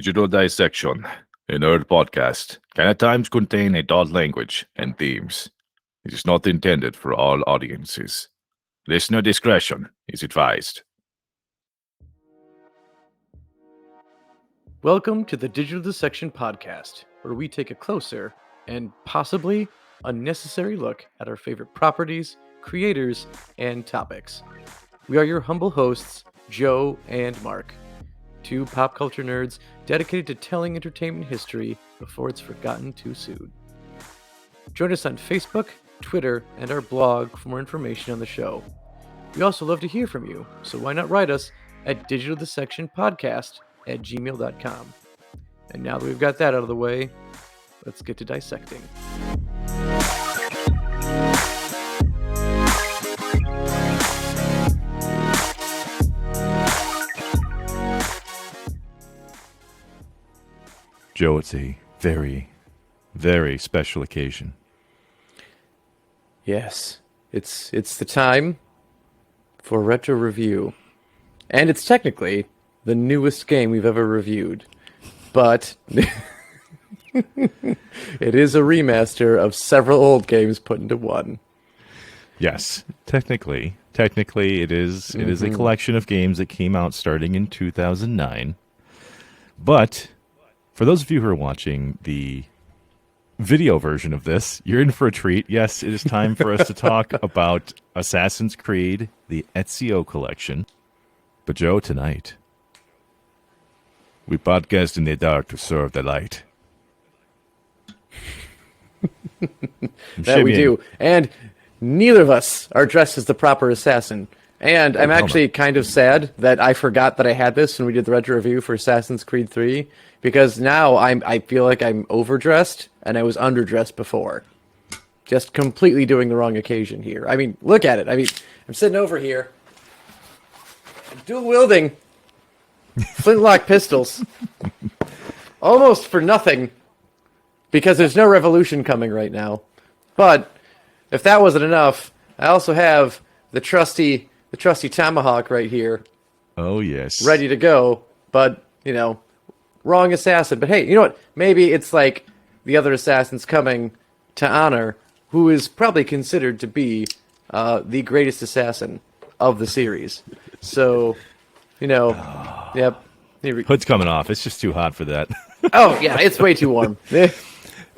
Digital Dissection, a nerd podcast, can at times contain adult language and themes. It is not intended for all audiences. Listener discretion is advised. Welcome to the Digital Dissection podcast, where we take a closer and possibly unnecessary look at our favorite properties, creators, and topics. We are your humble hosts, Joe and Mark, two pop culture nerds dedicated to telling entertainment history before it's forgotten too soon. Join us on Facebook, Twitter, and our blog for more information on the show. We also love to hear from you, so why not write us at digitaldissectionpodcast@gmail.com. And now that we've got that out of the way, let's get to dissecting. Joe, it's a very, very special occasion. Yes, it's the time for retro review. And it's technically the newest game we've ever reviewed. But it is a remaster of several old games put into one. Yes, technically it is a collection of games that came out starting in 2009. But for those of you who are watching the video version of this, you're in for a treat. Yes, it is time for us to talk about Assassin's Creed, the Ezio collection. But Joe, tonight, we podcast in the dark to serve the light. That we do. And neither of us are dressed as the proper assassin. And I'm actually kind of sad that I forgot that I had this when we did the retro review for Assassin's Creed 3, because now I feel like I'm overdressed and I was underdressed before. Just completely doing the wrong occasion here. I mean, look at it. I mean, I'm sitting over here, dual wielding flintlock pistols, almost for nothing, because there's no revolution coming right now. But if that wasn't enough, I also have the trusty tomahawk right here. Oh, yes. Ready to go, but, wrong assassin. But hey, you know what? Maybe it's like the other assassins coming to honor who is probably considered to be the greatest assassin of the series. So, yep. Hood's coming off. It's just too hot for that. Oh, yeah, it's way too warm.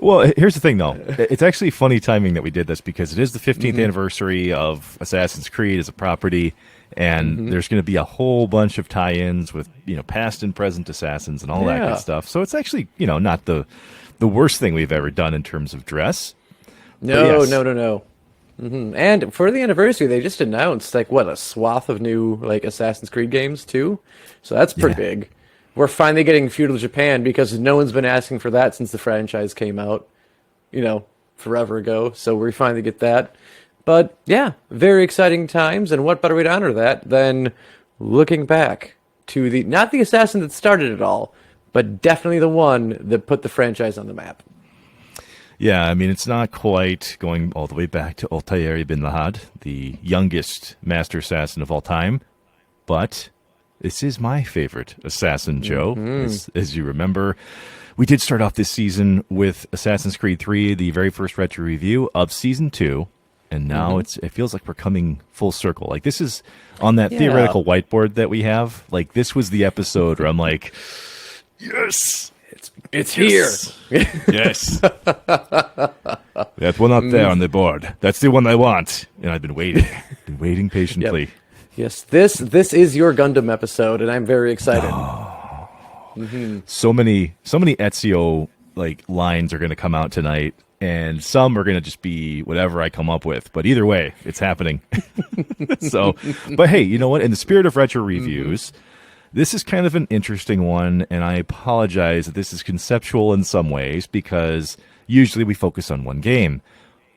Well, here's the thing, though. It's actually funny timing that we did this, because it is the 15th anniversary of Assassin's Creed as a property, and there's going to be a whole bunch of tie-ins with, past and present assassins and all that good stuff. So it's actually, not the worst thing we've ever done in terms of dress. No. Mm-hmm. And for the anniversary, they just announced, a swath of new, Assassin's Creed games, too. So that's pretty big. We're finally getting feudal Japan, because no one's been asking for that since the franchise came out, forever ago. So we finally get that. But yeah, very exciting times. And what better way to honor that than looking back to not the assassin that started it all, but definitely the one that put the franchise on the map. Yeah, I mean, it's not quite going all the way back to Altair Ibn-la'Ahad, the youngest master assassin of all time, but this is my favorite assassin, Joe. As you remember, we did start off this season with Assassin's Creed 3, the very first retro review of Season 2, and now it feels like we're coming full circle. Like, this is on that theoretical whiteboard that we have. Like, this was the episode where I'm like, yes! It's here! Yes! That one up there on the board. That's the one I want. And I've been waiting patiently. Yep. Yes, this is your Gundam episode, and I'm very excited. So many Ezio lines are going to come out tonight, and some are going to just be whatever I come up with. But either way, it's happening. But hey, you know what? In the spirit of retro reviews, this is kind of an interesting one, and I apologize that this is conceptual in some ways, because usually we focus on one game.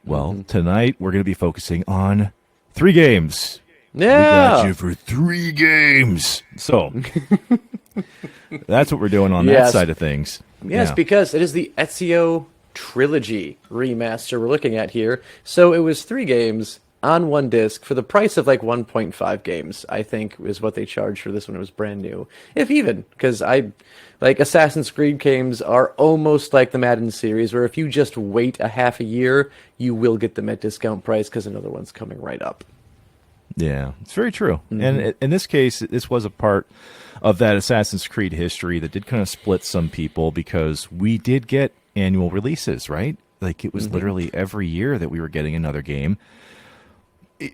Well, tonight we're going to be focusing on 3 games. Yeah. We got you for 3 games. So that's what we're doing on that side of things. Yes, because it is the Ezio trilogy remaster we're looking at here. So it was 3 games on one disc for the price of like 1.5 games, I think is what they charged for this when it was brand new. If even, because like Assassin's Creed games are almost like the Madden series, where if you just wait a half a year, you will get them at discount price because another one's coming right up. Yeah, it's very true. And in this case, this was a part of that Assassin's Creed history that did kind of split some people because we did get annual releases, right? Like it was literally every year that we were getting another game.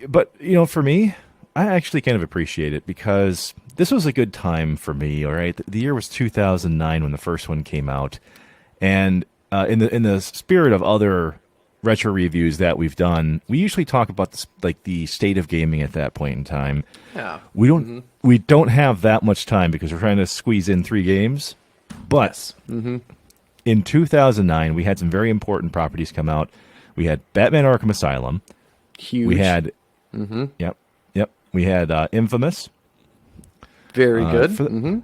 But, for me, I actually kind of appreciate it because this was a good time for me, all right? The year was 2009 when the first one came out. And in the spirit of other retro reviews that we've done, we usually talk about the state of gaming at that point in time. Yeah. We don't have that much time because we're trying to squeeze in 3 games. But in 2009, we had some very important properties come out. We had Batman Arkham Asylum. Huge. We had Yep. We had Infamous. Very good.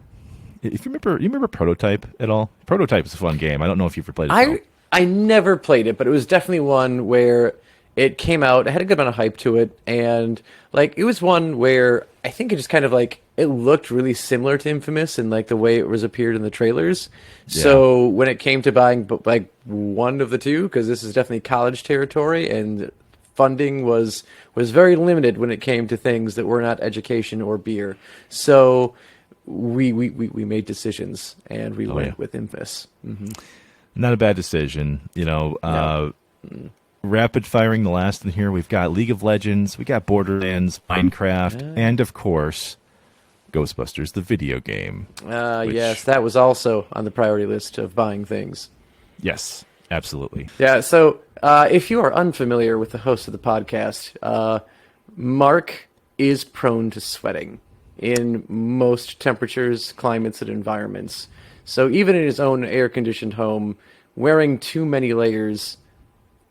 If you remember Prototype at all? Prototype is a fun game. I don't know if you've ever played it. I never played it, but it was definitely one where it came out, it had a good amount of hype to it, and like it was one where I think it just kind of like it looked really similar to Infamous in like the way it was appeared in the trailers. Yeah. So when it came to buying like one of the two, because this is definitely college territory and funding was very limited when it came to things that were not education or beer. So we made decisions and we went with Infamous. Not a bad decision, rapid firing the last in here. We've got League of Legends, we got Borderlands, Minecraft, and of course, Ghostbusters, the video game. Yes, that was also on the priority list of buying things. Yes, absolutely. Yeah, so if you are unfamiliar with the host of the podcast, Mark is prone to sweating in most temperatures, climates, and environments. So even in his own air-conditioned home, wearing too many layers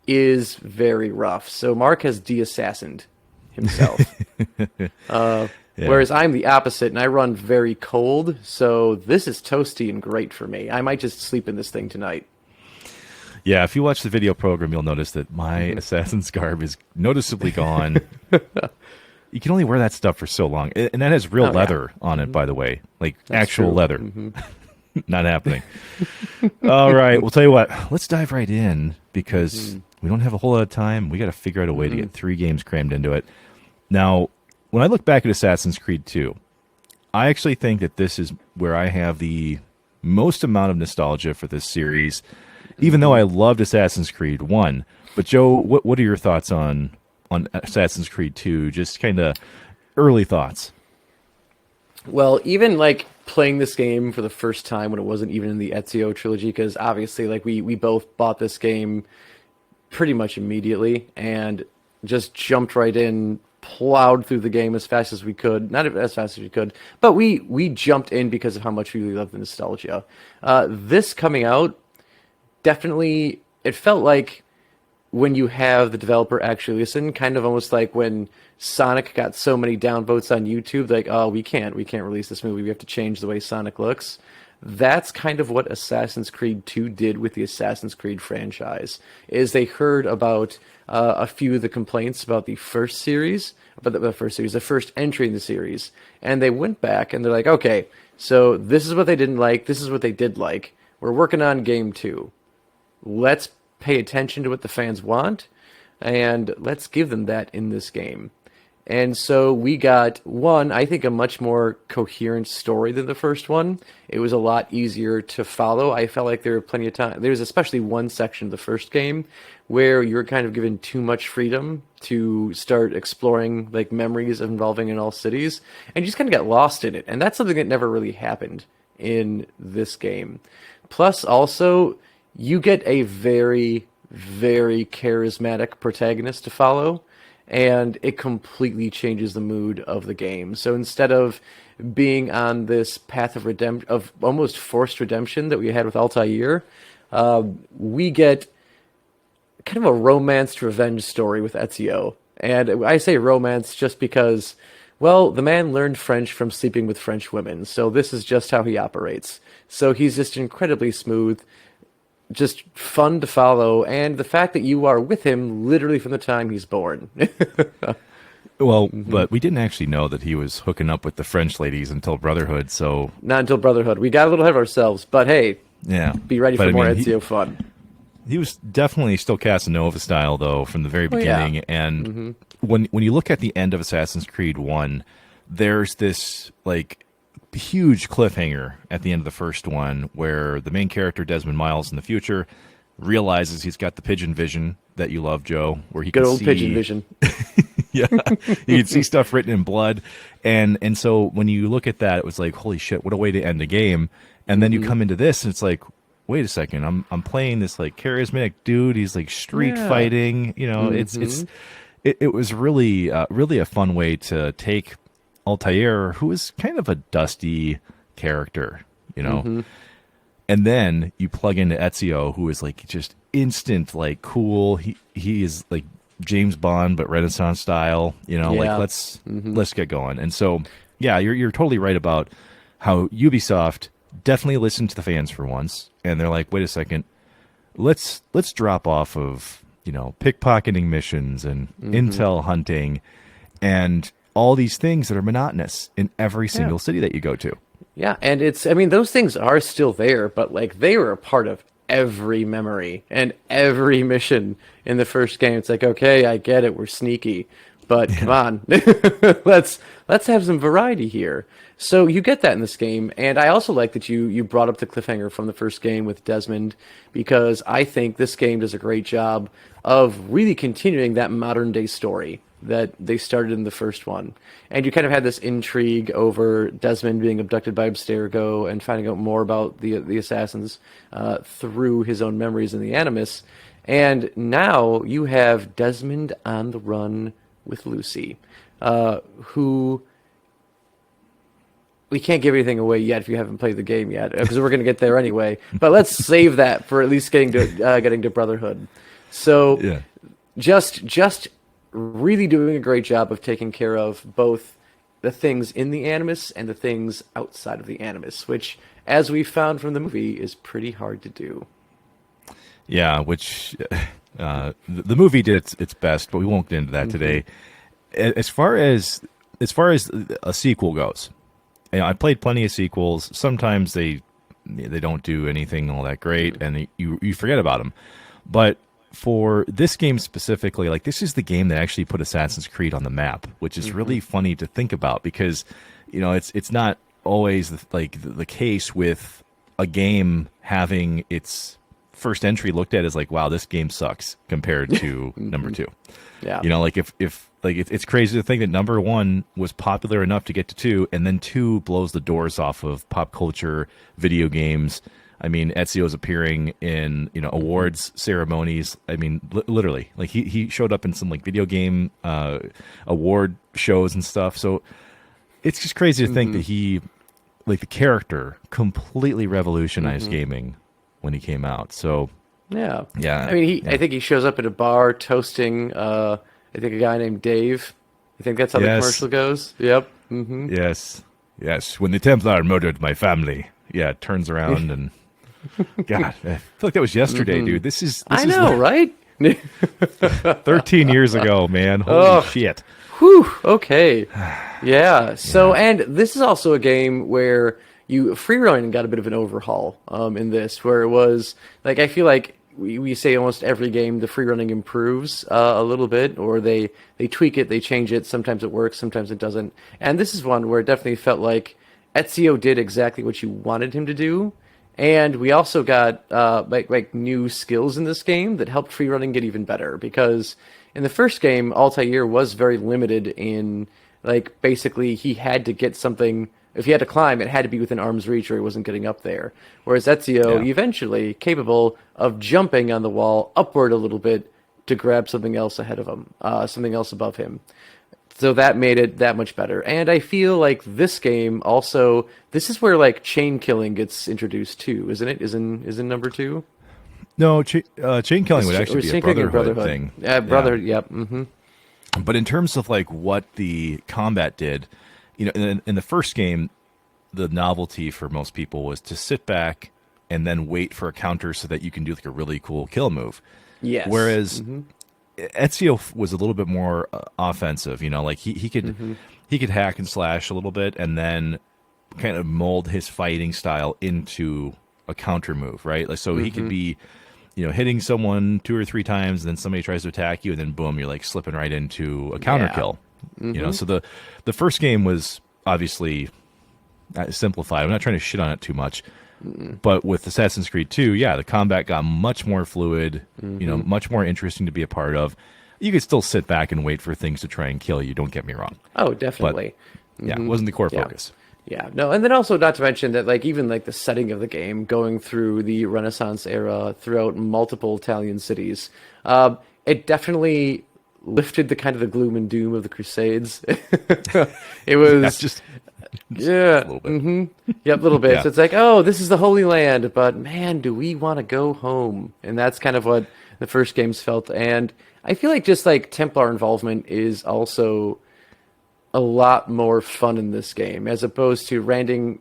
is very rough. So Mark has de-assassined himself. Whereas I'm the opposite, and I run very cold, so this is toasty and great for me. I might just sleep in this thing tonight. Yeah, if you watch the video program, you'll notice that my Assassin's garb is noticeably gone. You can only wear that stuff for so long. And that has real leather on it, by the way. Like that's actual leather. Not happening. All right, we'll tell you what. Let's dive right in because we don't have a whole lot of time. We got to figure out a way to get 3 games crammed into it. Now, when I look back at Assassin's Creed 2, I actually think that this is where I have the most amount of nostalgia for this series, even though I loved Assassin's Creed 1. But Joe, what are your thoughts on Assassin's Creed 2? Just kind of early thoughts. Well, even like playing this game for the first time when it wasn't even in the Ezio trilogy, because obviously like we both bought this game pretty much immediately and just jumped right in, plowed through the game as fast as we could. Not as fast as we could, but we jumped in because of how much we really loved the nostalgia. This coming out, definitely, it felt like when you have the developer actually listen, kind of almost like when Sonic got so many downvotes on YouTube, like, oh, we can't release this movie. We have to change the way Sonic looks. That's kind of what Assassin's Creed 2 did with the Assassin's Creed franchise, is they heard about a few of the complaints about the first series, the first entry in the series, and they went back and they're like, okay, so this is what they didn't like, this is what they did like. We're working on game 2. Let's pay attention to what the fans want, and let's give them that in this game. And so we got, I think, a much more coherent story than the first one. It was a lot easier to follow. I felt like there were plenty of time. There's especially one section of the first game where you were kind of given too much freedom to start exploring like memories involving in all cities, and you just kind of got lost in it. And that's something that never really happened in this game. Plus, also, you get a very, very charismatic protagonist to follow, and it completely changes the mood of the game. So instead of being on this path of redemption, of almost forced redemption that we had with Altair, we get kind of a romanced revenge story with Ezio. And I say romance just because, well, the man learned French from sleeping with French women, so this is just how he operates. So he's just incredibly smooth. just fun to follow, and the fact that you are with him literally from the time he's born. Well, but we didn't actually know that he was hooking up with the French ladies until Brotherhood, so... Not until Brotherhood. We got a little ahead of ourselves, but hey, Yeah. be ready for more Ezio fun. He was definitely still Casanova style, though, from the very beginning. Yeah. And when you look at the end of Assassin's Creed 1, there's this, like, huge cliffhanger at the end of the first one where the main character, Desmond Miles, in the future, realizes he's got the pigeon vision that you love, Joe, where he Good can old see... pigeon vision. Yeah, you can see stuff written in blood, and so when you look at that, it was like, holy shit, what a way to end the game. And then you come into this, and it's like, wait a second, I'm playing this like charismatic dude. He's like street fighting, you know. It was really really a fun way to take Altair, who is kind of a dusty character, you know. And then you plug into Ezio, who is like just instant, like cool. He is like James Bond, but Renaissance style, you know, like let's get going. And so, yeah, you're totally right about how Ubisoft definitely listened to the fans for once. And they're like, wait a second, let's drop off of, you know, pickpocketing missions and intel hunting and all these things that are monotonous in every single city that you go to. Yeah, and I mean, those things are still there, but like they were a part of every memory and every mission in the first game. It's like, okay, I get it, we're sneaky, but come on, let's have some variety here. So you get that in this game, and I also like that you brought up the cliffhanger from the first game with Desmond, because I think this game does a great job of really continuing that modern day story that they started in the first one. And you kind of had this intrigue over Desmond being abducted by Abstergo and finding out more about the assassins through his own memories in the Animus. And now you have Desmond on the run with Lucy, who... We can't give anything away yet if you haven't played the game yet, because we're going to get there anyway. But let's save that for at least getting to Brotherhood. So just really doing a great job of taking care of both the things in the Animus and the things outside of the Animus, which, as we found from the movie, is pretty hard to do. Yeah, which the movie did its best, but we won't get into that today. As far as a sequel goes, you know, I played plenty of sequels. Sometimes they don't do anything all that great, and you forget about them. But for this game specifically, like, this is the game that actually put Assassin's Creed on the map, which is really funny to think about, because, you know, it's not always the case with a game having its first entry looked at as like, wow, this game sucks compared to number 2. Yeah, you know, like if it's crazy to think that number 1 was popular enough to get to 2, and then 2 blows the doors off of pop culture, video games. I mean, Ezio's appearing in, you know, awards ceremonies. I mean, literally, like he showed up in some like video game award shows and stuff. So it's just crazy to think that he, like, the character completely revolutionized gaming when he came out. So yeah. I mean, I think he shows up at a bar toasting, I think, a guy named Dave. I think that's how the commercial goes. Yep. Yes. When the Templar murdered my family, it turns around and God, I feel like that was yesterday, dude. This is I know, like, right? 13 years ago, man. Holy shit. Whew. Okay. Yeah. So, and this is also a game where free running got a bit of an overhaul in this, where it was like, I feel like we say almost every game the free running improves a little bit, or they tweak it, they change it. Sometimes it works, sometimes it doesn't. And this is one where it definitely felt like Ezio did exactly what you wanted him to do. And we also got like new skills in this game that helped free running get even better, because in the first game, Altair was very limited in, like, basically he had to get something. If he had to climb, it had to be within arm's reach, or he wasn't getting up there. Whereas Ezio, eventually capable of jumping on the wall upward a little bit to grab something else ahead of him, something else above him. So that made it that much better. And I feel like this game also, this is where, like, chain killing gets introduced too, isn't it? Is in number 2? No, chain killing would actually be a Brotherhood thing. Yep. But in terms of, like, what the combat did, you know, in the first game, the novelty for most people was to sit back, and then wait for a counter so that you can do like a really cool kill move. Yes. Whereas Ezio was a little bit more offensive. You know, like he could hack and slash a little bit, and then kind of mold his fighting style into a counter move, right? Like so he could be, you know, hitting someone 2 or 3 times, and then somebody tries to attack you, and then boom, you're like slipping right into a counter kill. You know, so the first game was obviously simplified. I'm not trying to shit on it too much. But with Assassin's Creed 2, yeah, the combat got much more fluid, you know, much more interesting to be a part of. You could still sit back and wait for things to try and kill you, don't get me wrong. Oh, definitely. But, yeah, it wasn't the core focus. Yeah, no, and then also not to mention that, like, even like the setting of the game, going through the Renaissance era throughout multiple Italian cities, it definitely lifted the kind of the gloom and doom of the Crusades. It was That's just yeah, a little bit. Yep, a little bit. Yeah. So it's like, oh, this is the Holy Land, but man, do we want to go home? And that's kind of what the first games felt. And I feel like just like Templar involvement is also a lot more fun in this game, as opposed to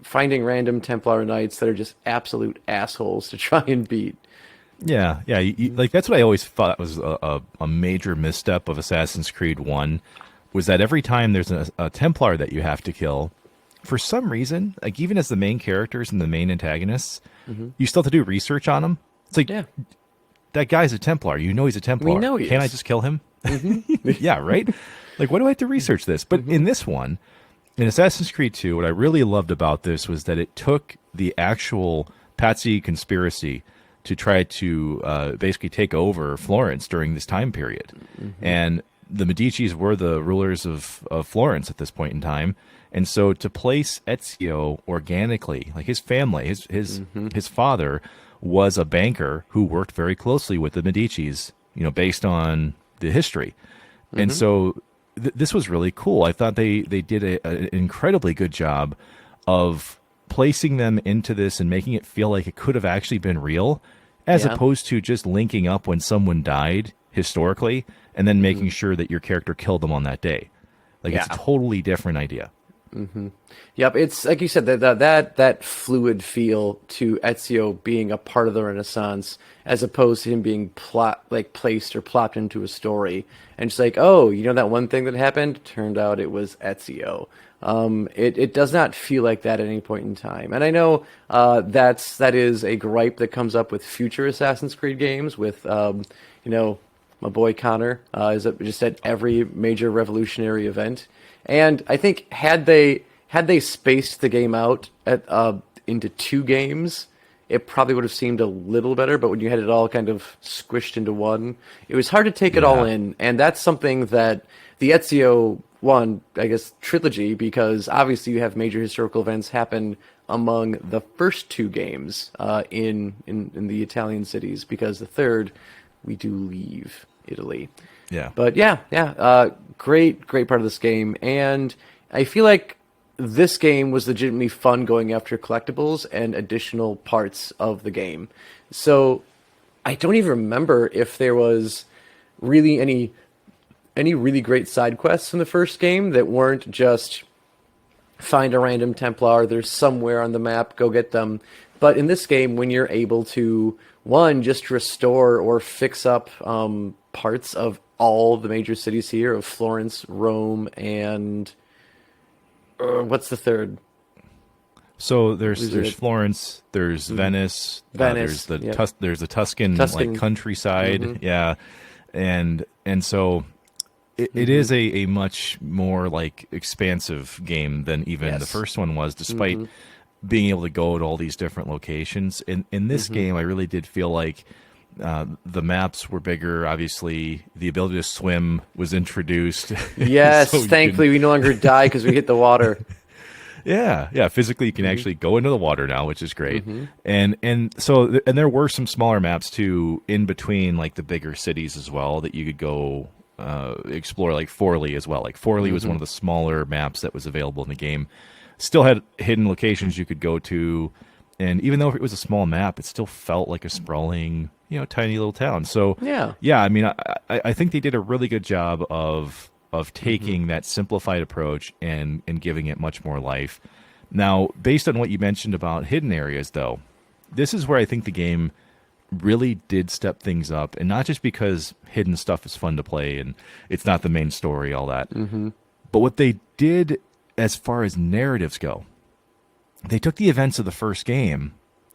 finding random Templar knights that are just absolute assholes to try and beat. Yeah, like that's what I always thought was a major misstep of Assassin's Creed 1, was that every time there's a Templar that you have to kill, for some reason, like even as the main characters and the main antagonists, you still have to do research on them. It's like, that guy's a Templar. You know he's a Templar. We know he Can't is. I just kill him? Yeah, right? Like, why do I have to research this? But in this one, in Assassin's Creed 2, what I really loved about this was that it took the actual Pazzi conspiracy to try to basically take over Florence during this time period. And the Medicis were the rulers of Florence at this point in time. And so to place Ezio organically, like his family, his father was a banker who worked very closely with the Medicis, you know, based on the history. And so this was really cool. I thought they did an incredibly good job of placing them into this and making it feel like it could have actually been real, as opposed to just linking up when someone died historically and then making sure that your character killed them on that day. Like it's a totally different idea. Yep, it's like you said, that fluid feel to Ezio being a part of the Renaissance, as opposed to him being placed or plopped into a story, and just like, oh, you know that one thing that happened? Turned out it was Ezio. It does not feel like that at any point in time, and I know that is a gripe that comes up with future Assassin's Creed games. With you know, my boy Connor is just at every major revolutionary event. And I think had they spaced the game out into 2 games, it probably would have seemed a little better. But when you had it all kind of squished into one, it was hard to take it all in. And that's something that the Ezio one, I guess, trilogy, because obviously you have major historical events happen among the first 2 games in the Italian cities, because the third, we do leave Italy. Yeah. But great part of this game. And I feel like this game was legitimately fun going after collectibles and additional parts of the game. So I don't even remember if there was really any really great side quests in the first game that weren't just find a random Templar, there's somewhere on the map, go get them. But in this game, when you're able to, one, just restore or fix up parts of all the major cities here, of Florence, Rome, and what's the third? So there's Florence, there's Venice, there's the Tuscan like countryside, and so it is a much more like expansive game than even the first one was, despite being able to go to all these different locations. In this game, I really did feel like the maps were bigger. Obviously, the ability to swim was introduced. Yes, so thankfully we no longer die because we hit the water. Yeah. Physically, you can actually go into the water now, which is great. And so there were some smaller maps too in between, like the bigger cities as well, that you could go explore, like Forlì as well. Like Forlì was one of the smaller maps that was available in the game. Still had hidden locations you could go to, and even though it was a small map, it still felt like a sprawling, you know, tiny little town. So yeah, I mean, I think they did a really good job of taking that simplified approach and giving it much more life. Now, based on what you mentioned about hidden areas, though, this is where I think the game really did step things up, and not just because hidden stuff is fun to play and it's not the main story, all that, but what they did as far as narratives go, they took the events of the first game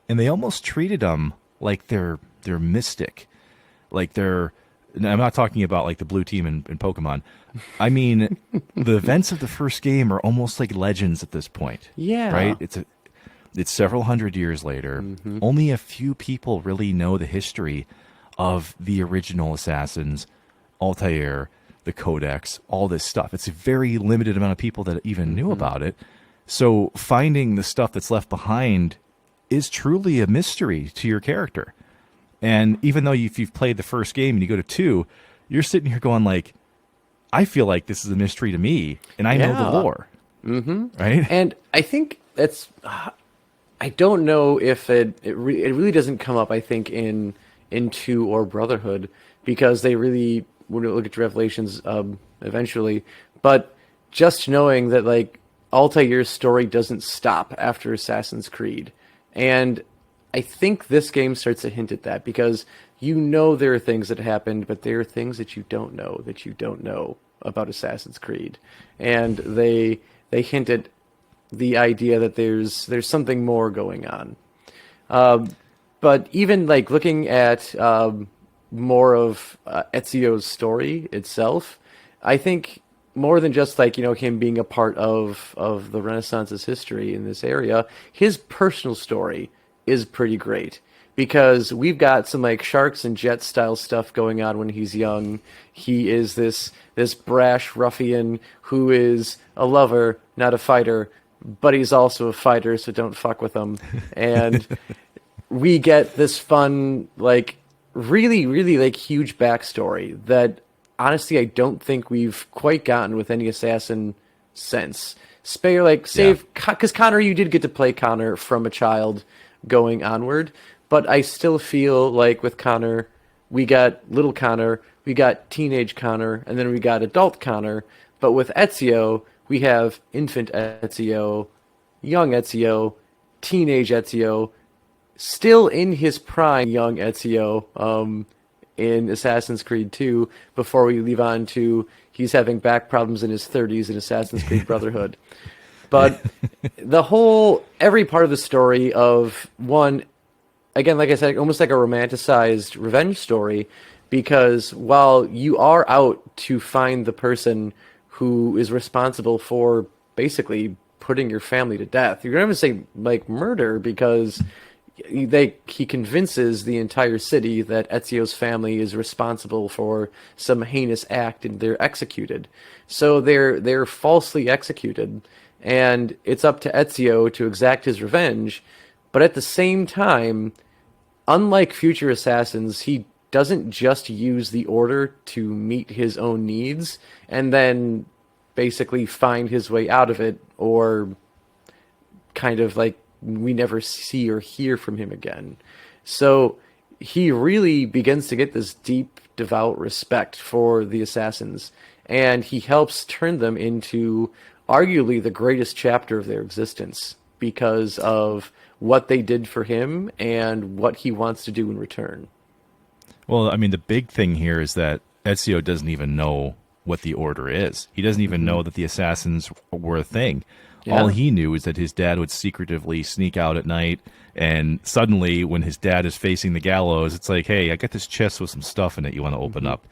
and they almost treated them like they're mystic, like they're. And I'm not talking about like the blue team in Pokemon. I mean, the events of the first game are almost like legends at this point. Yeah. Right? It's several hundred years later. Only a few people really know the history of the original assassins, Altair, the Codex, all this stuff. It's a very limited amount of people that even knew about it. So finding the stuff that's left behind is truly a mystery to your character. And even though if you've played the first game and you go to 2, you're sitting here going like, I feel like this is a mystery to me, and I know the lore. Right? And I think that's... I don't know if it really doesn't come up, I think, in 2 or Brotherhood, because they really would look at Revelations eventually. But just knowing that, like, Altair's story doesn't stop after Assassin's Creed. And I think this game starts to hint at that, because you know there are things that happened, but there are things that you don't know about Assassin's Creed. And they hint at the idea that there's something more going on. But even like looking at more of Ezio's story itself, I think more than just like, him being a part of the Renaissance's history in this area, his personal story is pretty great, because we've got some like Sharks and Jets style stuff going on when he's young. He is this brash ruffian who is a lover, not a fighter, but he's also a fighter, so don't fuck with him. And we get this fun, like really, really like huge backstory that honestly I don't think we've quite gotten with any assassin since. Because Connor, you did get to play Connor from a child going onward, but I still feel like with Connor, we got little Connor, we got teenage Connor, and then we got adult Connor. But with Ezio, we have infant Ezio, young Ezio, teenage Ezio, still in his prime young Ezio in Assassin's Creed 2, before we leave on to he's having back problems in his 30s in Assassin's Creed Brotherhood. But every part of the story of one, again, like I said, almost like a romanticized revenge story, because while you are out to find the person who is responsible for basically putting your family to death, you're going to say like murder, because he convinces the entire city that Ezio's family is responsible for some heinous act, and they're executed. So they're falsely executed. And it's up to Ezio to exact his revenge, but at the same time, unlike future assassins, he doesn't just use the order to meet his own needs and then basically find his way out of it, or kind of like we never see or hear from him again. So he really begins to get this deep, devout respect for the assassins, and he helps turn them into arguably the greatest chapter of their existence, because of what they did for him and what he wants to do in return. Well, I mean, the big thing here is that Ezio doesn't even know what the Order is. He doesn't even know that the assassins were a thing. Yeah. All he knew is that his dad would secretively sneak out at night, and suddenly when his dad is facing the gallows, it's like, hey, I got this chest with some stuff in it you want to open up.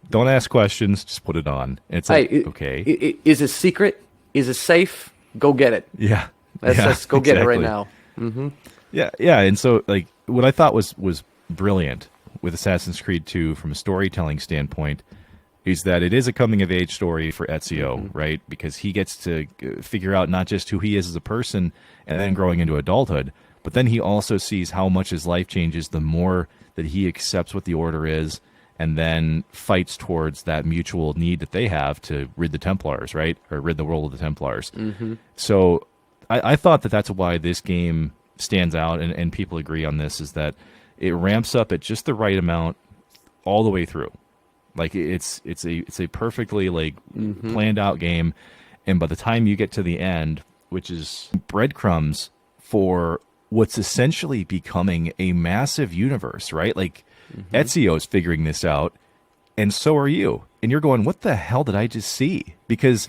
Don't ask questions, just put it on. And it's like, okay. Is it secret? Is it safe? Go get it. Yeah. Let's go get it right now. Mm-hmm. Yeah. And so, like, what I thought was brilliant with Assassin's Creed 2 from a storytelling standpoint is that it is a coming-of-age story for Ezio, right? Because he gets to figure out not just who he is as a person and then growing into adulthood, but then he also sees how much his life changes the more that he accepts what the Order is, and then fights towards that mutual need that they have to rid the Templars, right? Or rid the world of the Templars. So I thought that that's why this game stands out, and people agree on this, is that it ramps up at just the right amount all the way through. Like it's a perfectly like planned out game, and by the time you get to the end, which is breadcrumbs for what's essentially becoming a massive universe, right? Like Ezio's figuring this out, and so are you. And you're going, what the hell did I just see? Because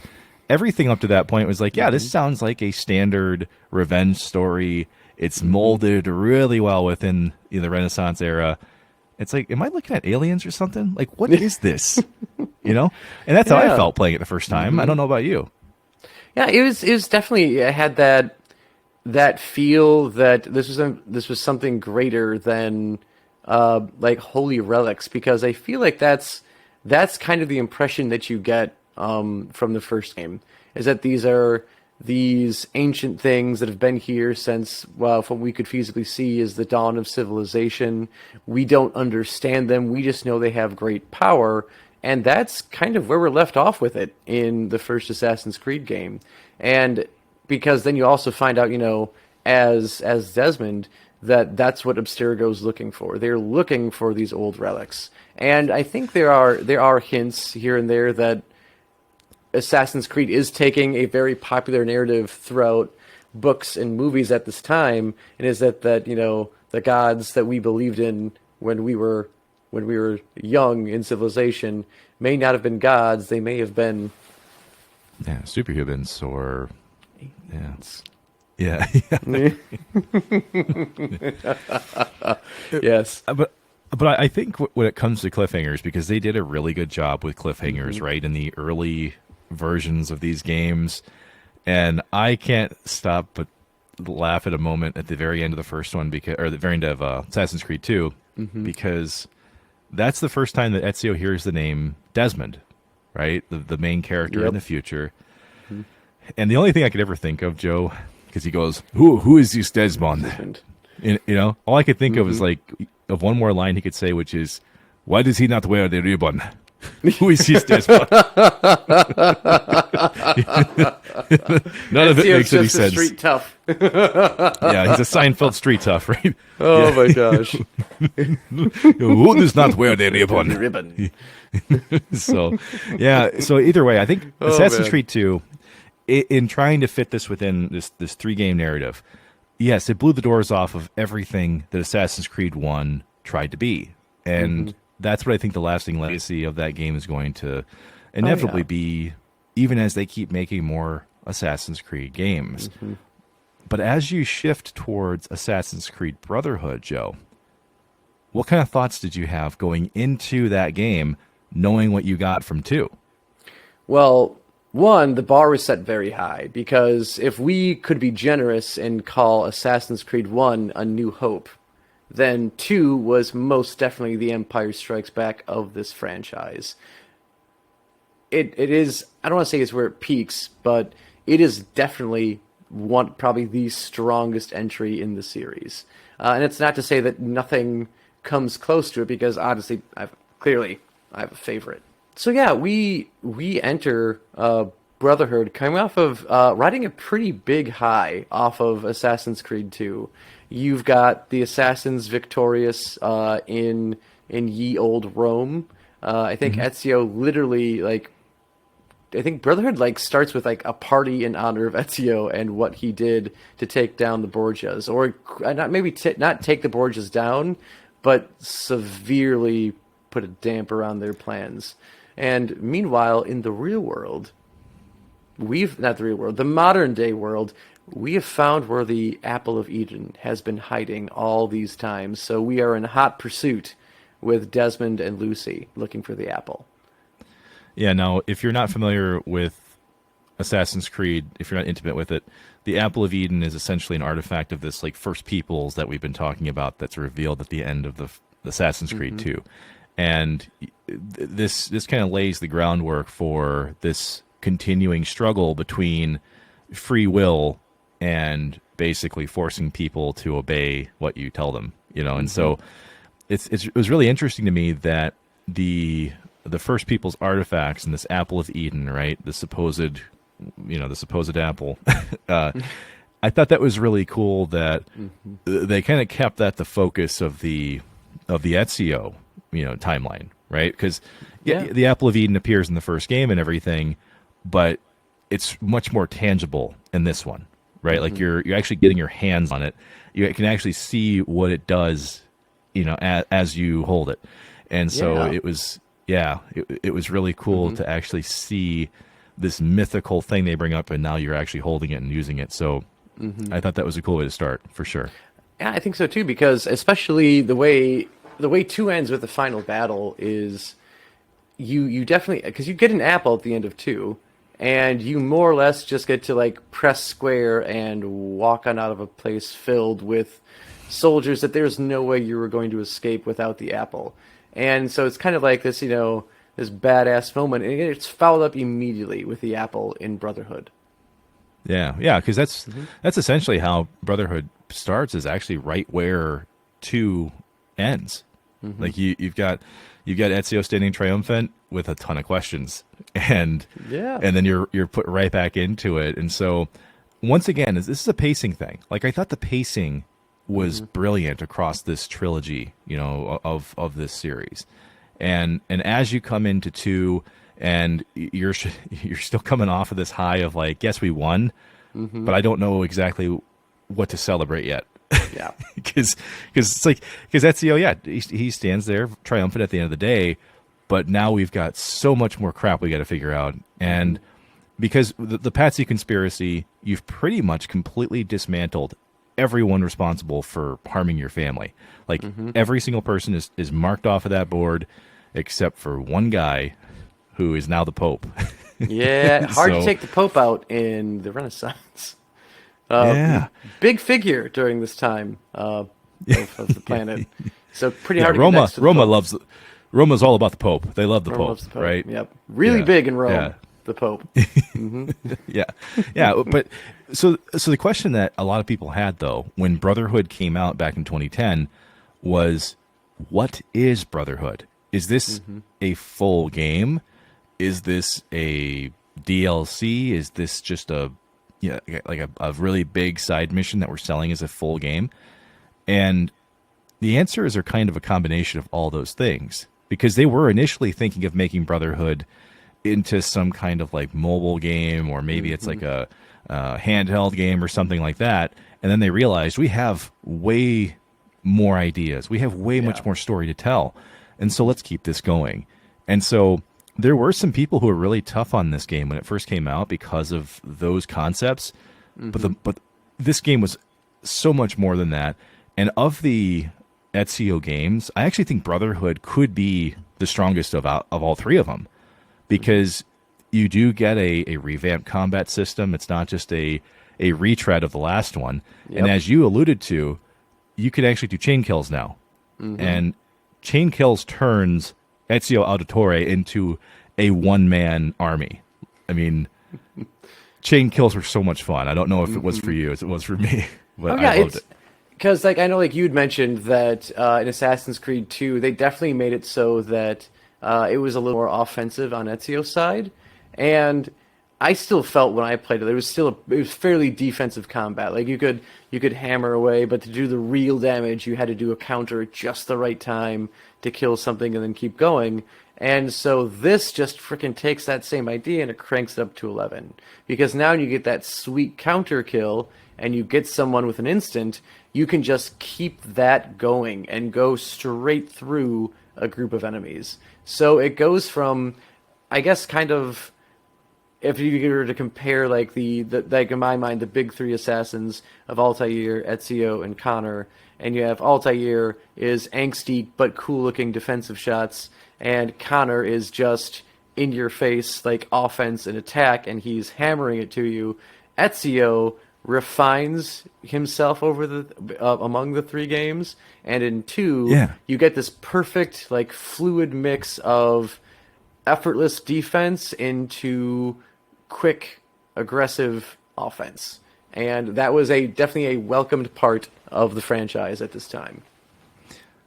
everything up to that point was like, yeah, this sounds like a standard revenge story. It's molded really well within the Renaissance era. It's like, am I looking at aliens or something? Like, what is this? And that's how I felt playing it the first time. I don't know about you. Yeah, it was definitely, I had that feel that this was something greater than like holy relics, because I feel like that's kind of the impression that you get from the first game, is that these are these ancient things that have been here since, well, from what we could feasibly see is the dawn of civilization. We don't understand them. We just know they have great power. And that's kind of where we're left off with it in the first Assassin's Creed game. And because then you also find out, as Desmond, that's what Abstergo's looking for. They're looking for these old relics. And I think there are hints here and there that Assassin's Creed is taking a very popular narrative throughout books and movies at this time, and is that the gods that we believed in when we were young in civilization may not have been gods. They may have been superhumans or aliens. Yeah. Yes. But I think when it comes to cliffhangers, because they did a really good job with cliffhangers, right, in the early versions of these games, and I can't stop but laugh at a moment at the very end of the first one, or the very end of Assassin's Creed 2, because that's the first time that Ezio hears the name Desmond, right, the main character in the future. And the only thing I could ever think of, Joe, because he goes, who is this Desmond? All I could think of is of one more line he could say, which is, why does he not wear the ribbon? Who is this Desmond? None of it makes any sense. Street tough. Yeah, he's a Seinfeld street tough, right? Oh my gosh. Who does not wear the ribbon? So either way, I think Assassin's Creed 2, in trying to fit this within this 3-game narrative, yes, it blew the doors off of everything that Assassin's Creed 1 tried to be. And that's what I think the lasting legacy of that game is going to inevitably be, even as they keep making more Assassin's Creed games. But as you shift towards Assassin's Creed Brotherhood, Joe, what kind of thoughts did you have going into that game, knowing what you got from 2? Well, one, the bar was set very high, because if we could be generous and call Assassin's Creed 1 A New Hope, then 2 was most definitely the Empire Strikes Back of this franchise. It is, I don't want to say it's where it peaks, but it is definitely probably the strongest entry in the series. And it's not to say that nothing comes close to it, because honestly, I have a favorite. So yeah, we enter Brotherhood coming off of riding a pretty big high off of Assassin's Creed 2. You've got the assassins victorious in ye old Rome. I think Ezio literally, I think Brotherhood starts with a party in honor of Ezio and what he did to take down the Borgias, or not take the Borgias down, but severely put a damper on their plans. And meanwhile, in the real world, the modern day world, we have found where the Apple of Eden has been hiding all these times. So we are in hot pursuit with Desmond and Lucy looking for the apple. Yeah, now, if you're not familiar with Assassin's Creed, if you're not intimate with it, the Apple of Eden is essentially an artifact of this First Peoples that we've been talking about that's revealed at the end of the Assassin's Creed 2. And this kind of lays the groundwork for this continuing struggle between free will and basically forcing people to obey what you tell them, And so it was really interesting to me that the First People's artifacts and this Apple of Eden, right, the supposed apple, I thought that was really cool that they kind of kept that the focus of the Ezio timeline, right? Because the Apple of Eden appears in the first game and everything, but it's much more tangible in this one, right? Like you're actually getting your hands on it. You can actually see what it does, as you hold it. And so Yeah. it was, it was really cool to actually see this mythical thing they bring up, and now you're actually holding it and using it. So I thought that was a cool way to start, for sure. Yeah, I think so too, because especially the way 2 ends with the final battle is you definitely, because you get an apple at the end of 2, and you more or less just get to like press square and walk on out of a place filled with soldiers that there's no way you were going to escape without the apple. And so it's kind of like this, this badass moment, and it's followed up immediately with the apple in Brotherhood. Yeah, because that's essentially how Brotherhood starts, is actually right where 2 ends. Like you've got Ezio standing triumphant with a ton of questions, and then you're put right back into it. And so once again, this is a pacing thing. Like I thought the pacing was brilliant across this trilogy, of this series. And as you come into 2, and you're still coming off of this high of like, yes, we won, but I don't know exactly what to celebrate yet. Yeah. Because Ezio, he stands there triumphant at the end of the day, but now we've got so much more crap we got to figure out. And because the Patsy conspiracy, you've pretty much completely dismantled everyone responsible for harming your family. Like every single person is marked off of that board, except for one guy who is now the Pope. Yeah, hard to take the Pope out in the Renaissance. Yeah. Big figure during this time of the planet. So pretty hard to get Roma next to the Pope. Roma's all about the Pope. They love the Rome Pope, loves the Pope. right? Yep. Really big in Rome, Yeah. the Pope. Yeah. But so the question that a lot of people had, though, when Brotherhood came out back in 2010 was, what is Brotherhood? Is this a full game? Is this a DLC? Is this just a really big side mission that we're selling as a full game? And the answers are kind of a combination of all those things, because they were initially thinking of making Brotherhood into some kind of like mobile game, or maybe it's like a handheld game or something like that. And then they realized we have way more ideas. We have way much more story to tell. And so let's keep this going. And so there were some people who were really tough on this game when it first came out because of those concepts. But this game was so much more than that. And of the Ezio games, I actually think Brotherhood could be the strongest of all 3 of them, because you do get a revamped combat system. It's not just a retread of the last one. Yep. And as you alluded to, you can actually do chain kills now. And chain kills turns Ezio Auditore into a one-man army. I mean, chain kills were so much fun. I don't know if it was for you as it was for me, but I loved it. Because I know you'd mentioned that in Assassin's Creed 2, they definitely made it so that it was a little more offensive on Ezio's side, and I still felt when I played it, it was fairly defensive combat. Like you could hammer away, but to do the real damage, you had to do a counter at just the right time to kill something and then keep going. And so this just freaking takes that same idea and it cranks it up to 11, because now you get that sweet counter kill and you get someone with an instant. You can just keep that going and go straight through a group of enemies. So it goes from, I guess, kind of, if you were to compare like like in my mind, the big 3 assassins of Altair, Ezio, and Connor, and you have Altair is angsty but cool looking defensive shots, and Connor is just in your face like offense and attack, and he's hammering it to you. Ezio refines himself over the among the 3 games, and in 2 you get this perfect like fluid mix of effortless defense into quick aggressive offense, and that was definitely a welcomed part of the franchise at this time.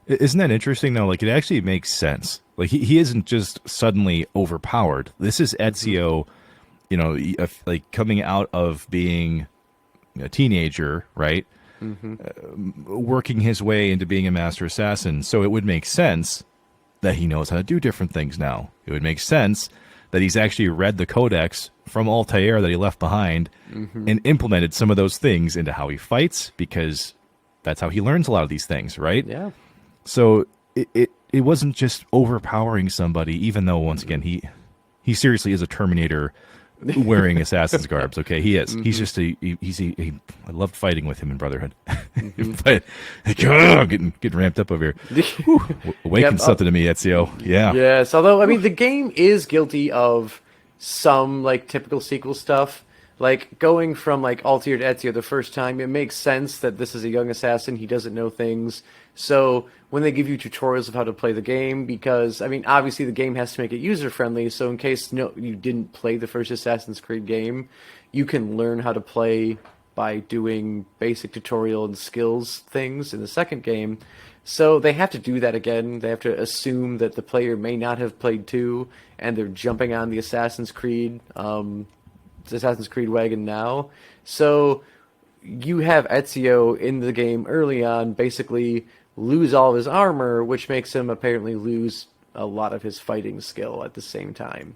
Isn't that interesting though? Like it actually makes sense. Like he isn't just suddenly overpowered. This is Ezio, like coming out of being a teenager, right? Working his way into being a master assassin. So it would make sense that he knows how to do different things now. It would make sense that he's actually read the codex from Altair that he left behind and implemented some of those things into how he fights, because that's how he learns a lot of these things, right? Yeah. So it wasn't just overpowering somebody, even though, once again, he seriously is a Terminator wearing assassin's garbs. Okay, he is. He's just I loved fighting with him in Brotherhood. But getting ramped up over here. Whew, awakened something to me, Ezio. Yeah. Yes, although I mean the game is guilty of some like typical sequel stuff. Like going from like Altair to Ezio the first time, it makes sense that this is a young assassin, he doesn't know things. So when they give you tutorials of how to play the game, because I mean obviously the game has to make it user friendly, so in case you didn't play the first Assassin's Creed game, you can learn how to play by doing basic tutorial and skills things in the second game. So they have to do that again. They have to assume that the player may not have played 2, and they're jumping on the Assassin's Creed wagon now. So you have Ezio in the game early on basically lose all of his armor, which makes him apparently lose a lot of his fighting skill at the same time.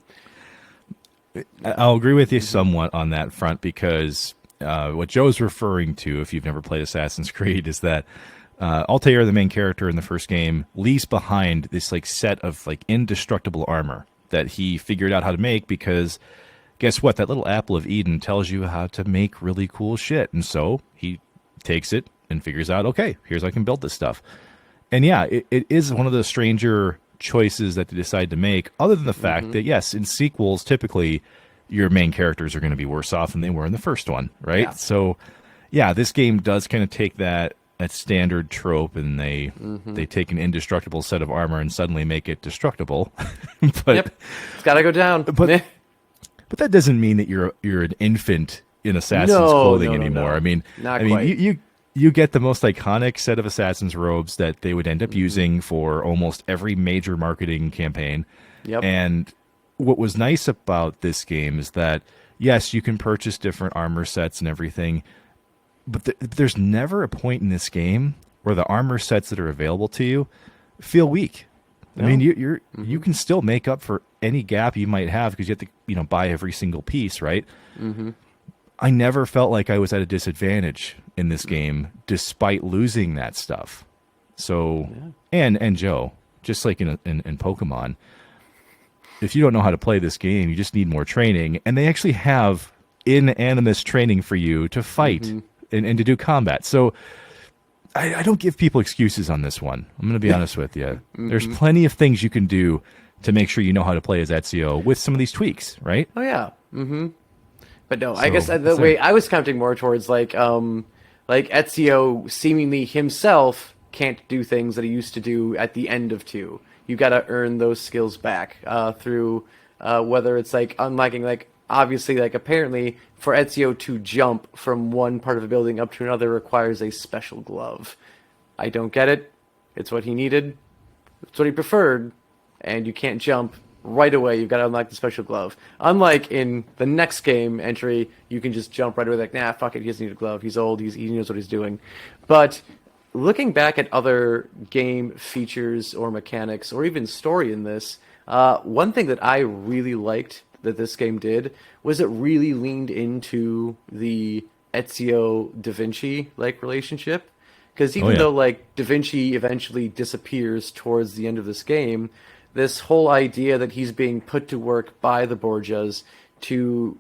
I'll agree with you somewhat on that front, because what Joe's referring to, if you've never played Assassin's Creed, is that Altair, the main character in the first game, leaves behind this like set of like indestructible armor that he figured out how to make, because guess what? That little apple of Eden tells you how to make really cool shit. And so he takes it and figures out, okay, here's how I can build this stuff. And yeah, it is one of the stranger choices that they decide to make, other than the fact that, yes, in sequels, typically your main characters are going to be worse off than they were in the first one, right? Yeah. So, yeah, this game does kind of take that standard trope, and they take an indestructible set of armor and suddenly make it destructible. But yep, it's got to go down. But that doesn't mean that you're an infant in assassin's clothing anymore. No. I mean, Not quite. You get the most iconic set of assassin's robes that they would end up using for almost every major marketing campaign. Yep. And what was nice about this game is that, yes, you can purchase different armor sets and everything, but there's never a point in this game where the armor sets that are available to you feel weak. No. I mean, you can still make up for any gap you might have, because you have to buy every single piece, right? I never felt like I was at a disadvantage in this game, despite losing that stuff. So, and Joe, just like in Pokemon, if you don't know how to play this game, you just need more training, and they actually have in-animus training for you to fight and to do combat. So I don't give people excuses on this one. I'm going to be honest with you. There's plenty of things you can do to make sure you know how to play as Ezio with some of these tweaks, right? Oh, yeah. But no, I guess the way I was counting more towards like Ezio seemingly himself can't do things that he used to do at the end of 2. You got to earn those skills back through whether it's like unlocking, like obviously, like apparently for Ezio to jump from one part of a building up to another requires a special glove. I don't get it. It's what he needed. It's what he preferred. And you can't jump right away. You've got to unlock the special glove. Unlike in the next game entry, you can just jump right away like, nah, fuck it, he doesn't need a glove. He's old. He knows what he's doing. But looking back at other game features or mechanics or even story in this, one thing that I really liked that this game did was it really leaned into the Ezio Da Vinci like relationship, because even though like Da Vinci eventually disappears towards the end of this game, this whole idea that he's being put to work by the Borgias to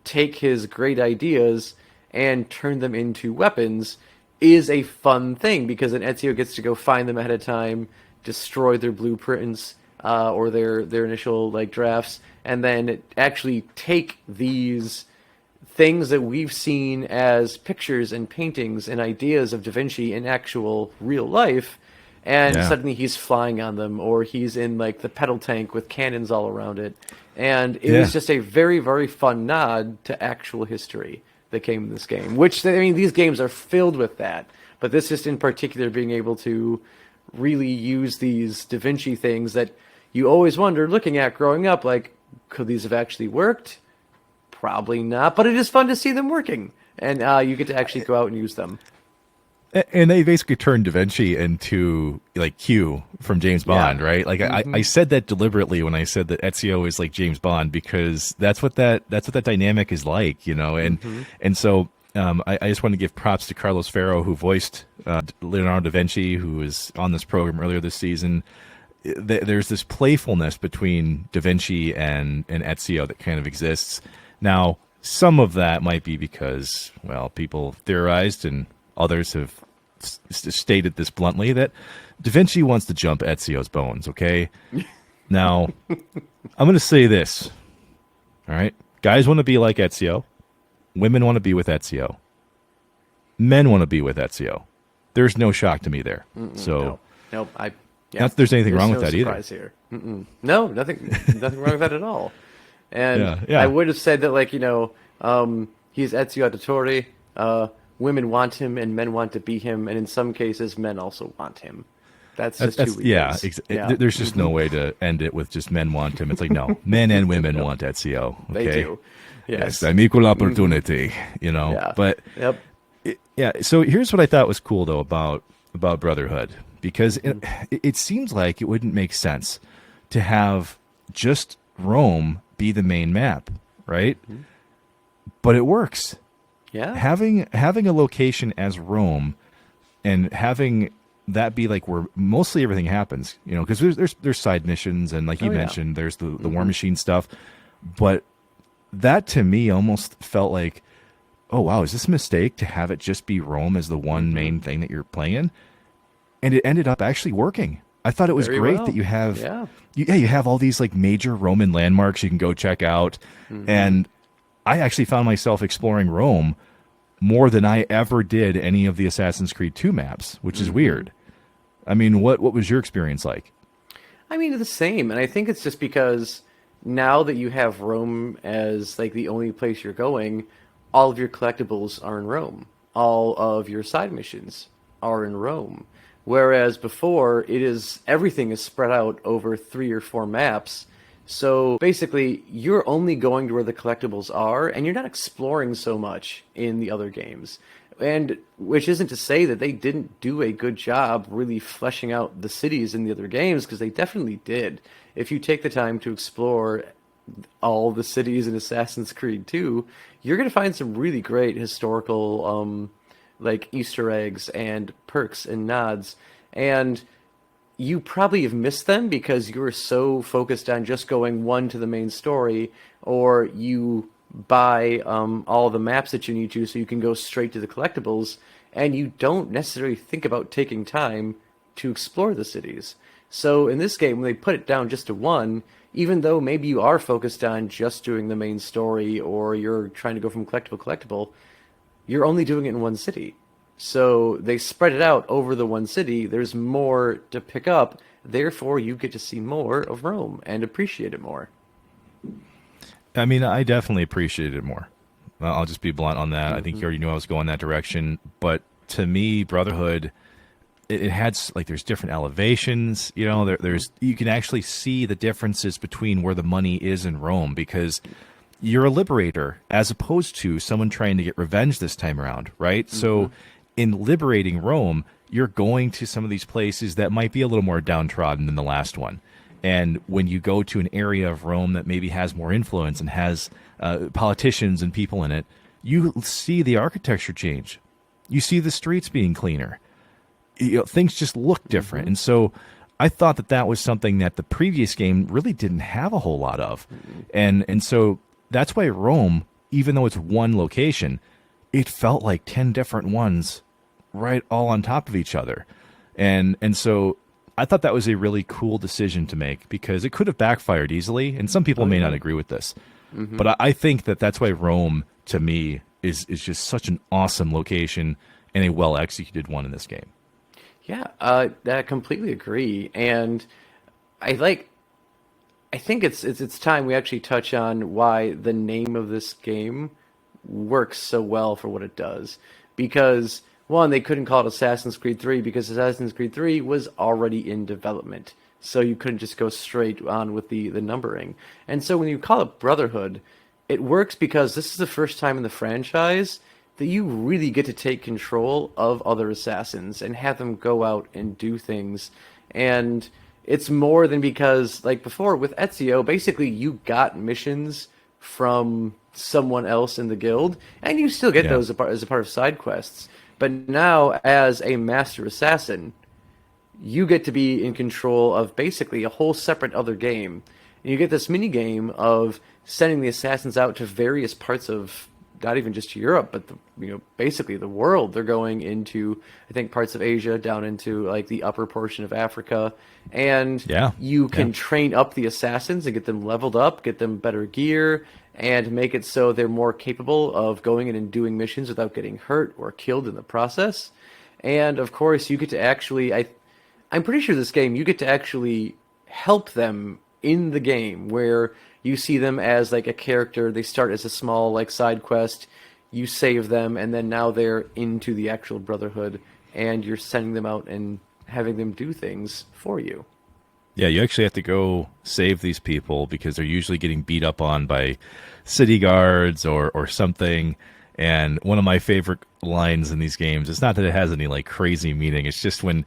take his great ideas and turn them into weapons is a fun thing, because then Ezio gets to go find them ahead of time, destroy their blueprints or their initial like drafts, and then actually take these things that we've seen as pictures and paintings and ideas of Da Vinci in actual real life, and suddenly he's flying on them, or he's in like the pedal tank with cannons all around it. And it was just a very, very fun nod to actual history that came in this game, which, I mean, these games are filled with that, but this just in particular being able to really use these Da Vinci things that you always wonder looking at growing up, like, could these have actually worked? Probably not, but it is fun to see them working, and you get to actually go out and use them. And they basically turned Da Vinci into like Q from James Bond, Yeah. right? Like I said that deliberately when I said that Ezio is like James Bond because that's what that dynamic is like, and so I just want to give props to Carlos Ferro who voiced Leonardo da Vinci, who was on this program earlier this season. There's this playfulness between Da Vinci and Ezio that kind of exists. Now, some of that might be because, well, people theorized and others have stated this bluntly that Da Vinci wants to jump Ezio's bones, okay? Now, I'm going to say this, all right? Guys want to be like Ezio. Women want to be with Ezio. Men want to be with Ezio. There's no shock to me there. So, Nope. not that there's anything wrong with no that either. surprise here. No, nothing wrong with that at all. And Yeah. I would have said that, like, he's Ezio Auditore. Women want him, and men want to be him, and in some cases, men also want him. That's just who he is. There's just no way to end it with just men want him. It's like, no, men and women want Ezio. Okay? They do. Yes. I'm equal opportunity, Yeah. But Yep. so here's what I thought was cool though about Brotherhood, because it seems like it wouldn't make sense to have just Rome be the main map, right? But it works. Yeah. Having a location as Rome and having that be like where mostly everything happens, because there's side missions and like you mentioned, there's the War Machine stuff, but that to me almost felt like, oh wow, is this a mistake to have it just be Rome as the one main thing that you're playing? And it ended up actually working. I thought it was Very great well. that you have, Yeah. you have all these like major Roman landmarks you can go check out, and I actually found myself exploring Rome more than I ever did any of the Assassin's Creed 2 maps, which is weird. I mean, what was your experience like? I mean, the same, and I think it's just because now that you have Rome as like the only place you're going, all of your collectibles are in Rome. All of your side missions are in Rome. Whereas before, everything is spread out over 3 or 4 maps. So basically, you're only going to where the collectibles are, and you're not exploring so much in the other games. And which isn't to say that they didn't do a good job really fleshing out the cities in the other games, because they definitely did. If you take the time to explore all the cities in Assassin's Creed 2, you're going to find some really great historical like Easter eggs and perks and nods. And you probably have missed them because you were so focused on just going one to the main story, or you buy all the maps that you need to so you can go straight to the collectibles, and you don't necessarily think about taking time to explore the cities. So in this game, when they put it down just to one, even though maybe you are focused on just doing the main story, or you're trying to go from collectible to collectible, you're only doing it in one city. So they spread it out over the one city. There's more to pick up. Therefore, you get to see more of Rome and appreciate it more. I mean, I definitely appreciated it more. I'll just be blunt on that. I think you already knew I was going that direction. But to me, Brotherhood, it had like there's different elevations. There's you can actually see the differences between where the money is in Rome, because you're a liberator as opposed to someone trying to get revenge this time around, right? So in liberating Rome, you're going to some of these places that might be a little more downtrodden than the last one. And when you go to an area of Rome that maybe has more influence and has politicians and people in it, you see the architecture change. You see the streets being cleaner. Things just look different. And so I thought that was something that the previous game really didn't have a whole lot of. And so that's why Rome, even though it's one location, it felt like 10 different ones right all on top of each other. And so I thought that was a really cool decision to make, because it could have backfired easily, and some people may not agree with this. But I think that's why Rome, to me, is just such an awesome location and a well-executed one in this game. Yeah, I completely agree. And I think it's time we actually touch on why the name of this game works so well for what it does. Because one, they couldn't call it Assassin's Creed 3 because Assassin's Creed 3 was already in development. So you couldn't just go straight on with the numbering. And so when you call it Brotherhood, it works because this is the first time in the franchise that you really get to take control of other assassins and have them go out and do things. And it's more than because, like before with Ezio, basically you got missions from someone else in the guild, and you still get those as a part of side quests. But now, as a master assassin, you get to be in control of basically a whole separate other game. And you get this mini game of sending the assassins out to various parts of not even just Europe, but basically the world. They're going into, I think, parts of Asia, down into like the upper portion of Africa, and you can train up the assassins and get them leveled up, get them better gear, and make it so they're more capable of going in and doing missions without getting hurt or killed in the process. And of course, you get to actually, I'm pretty sure this game, you get to actually help them in the game, where you see them as like a character. They start as a small like side quest, you save them, and then now they're into the actual Brotherhood, and you're sending them out and having them do things for you. Yeah, you actually have to go save these people because they're usually getting beat up on by city guards or something. And one of my favorite lines in these games, it's not that it has any like crazy meaning, it's just when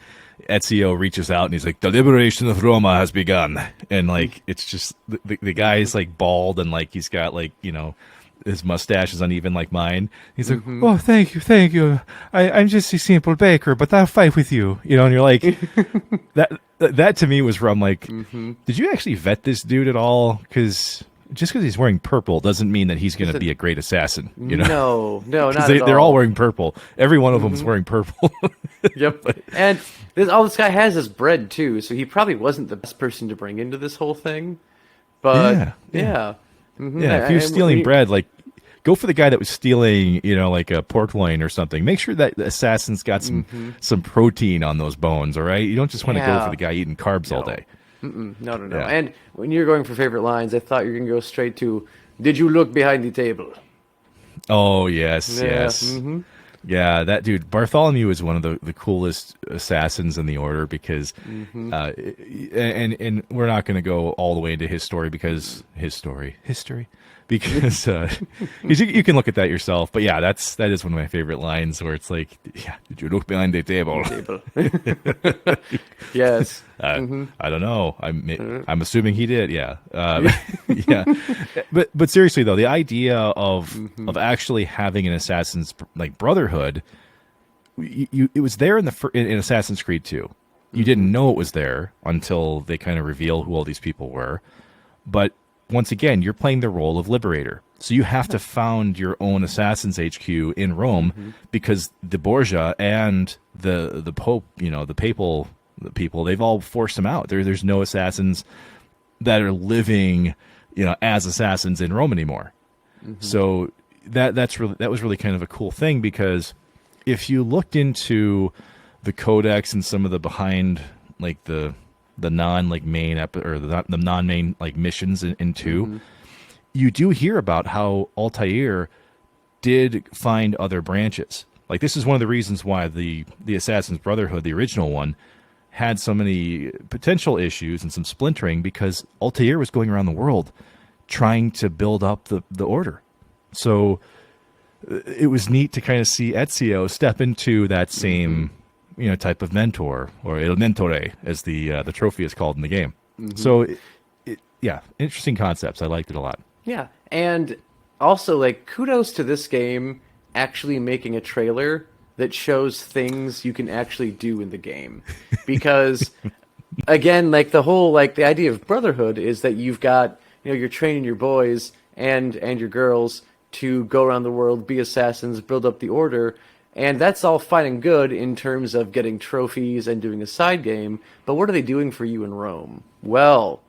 Ezio reaches out and he's like, "The liberation of Roma has begun." And like, it's just, the guy's like bald and like he's got like, his mustache is uneven like mine. He's like, "Oh, thank you. I'm just a simple baker, but I'll fight with you." And you're like, that to me was where I'm like, did you actually vet this dude at all? Because just because he's wearing purple doesn't mean that he's going to be a great assassin. No, not at all. They're all wearing purple. Every one of them is wearing purple. Yep. And all this guy has is bread too, so he probably wasn't the best person to bring into this whole thing. But yeah. If you're stealing bread, like, go for the guy that was stealing, like a pork loin or something. Make sure that the assassin's got some protein on those bones, all right? You don't just want to go for the guy eating carbs all day. No. Yeah. And when you're going for favorite lines, I thought you were going to go straight to, "Did you look behind the table?" Oh, yes. Yeah, that dude, Bartholomew is one of the coolest assassins in the Order because, and we're not going to go all the way into his story because, because you can look at that yourself. But yeah, that is one of my favorite lines where it's like, "Did you look behind the table?" Yes. I don't know. I'm assuming he did. Yeah. Yeah. But seriously though, the idea of actually having an Assassin's like Brotherhood, it was there in Assassin's Creed 2. You didn't know it was there until they kind of reveal who all these people were. But once again, you're playing the role of Liberator. So you have to found your own Assassin's HQ in Rome because the Borgia and the Pope, the papal people, they've all forced them out. There's no assassins that are living, as assassins in Rome anymore. So that was really kind of a cool thing, because if you looked into the codex and some of the behind like the non like main or the non main like missions in 2, you do hear about how Altair did find other branches. Like, this is one of the reasons why the Assassin's Brotherhood, the original one, had so many potential issues and some splintering, because Altair was going around the world trying to build up the Order. So it was neat to kind of see Ezio step into that same type of mentor, or il mentore, as the trophy is called in the game. So interesting concepts. I liked it a lot. Yeah, and also like kudos to this game actually making a trailer that shows things you can actually do in the game, because again, like the whole like the idea of Brotherhood is that you've got you're training your boys and your girls to go around the world, be assassins, build up the Order. And that's all fine and good in terms of getting trophies and doing a side game, but what are they doing for you in Rome? Well,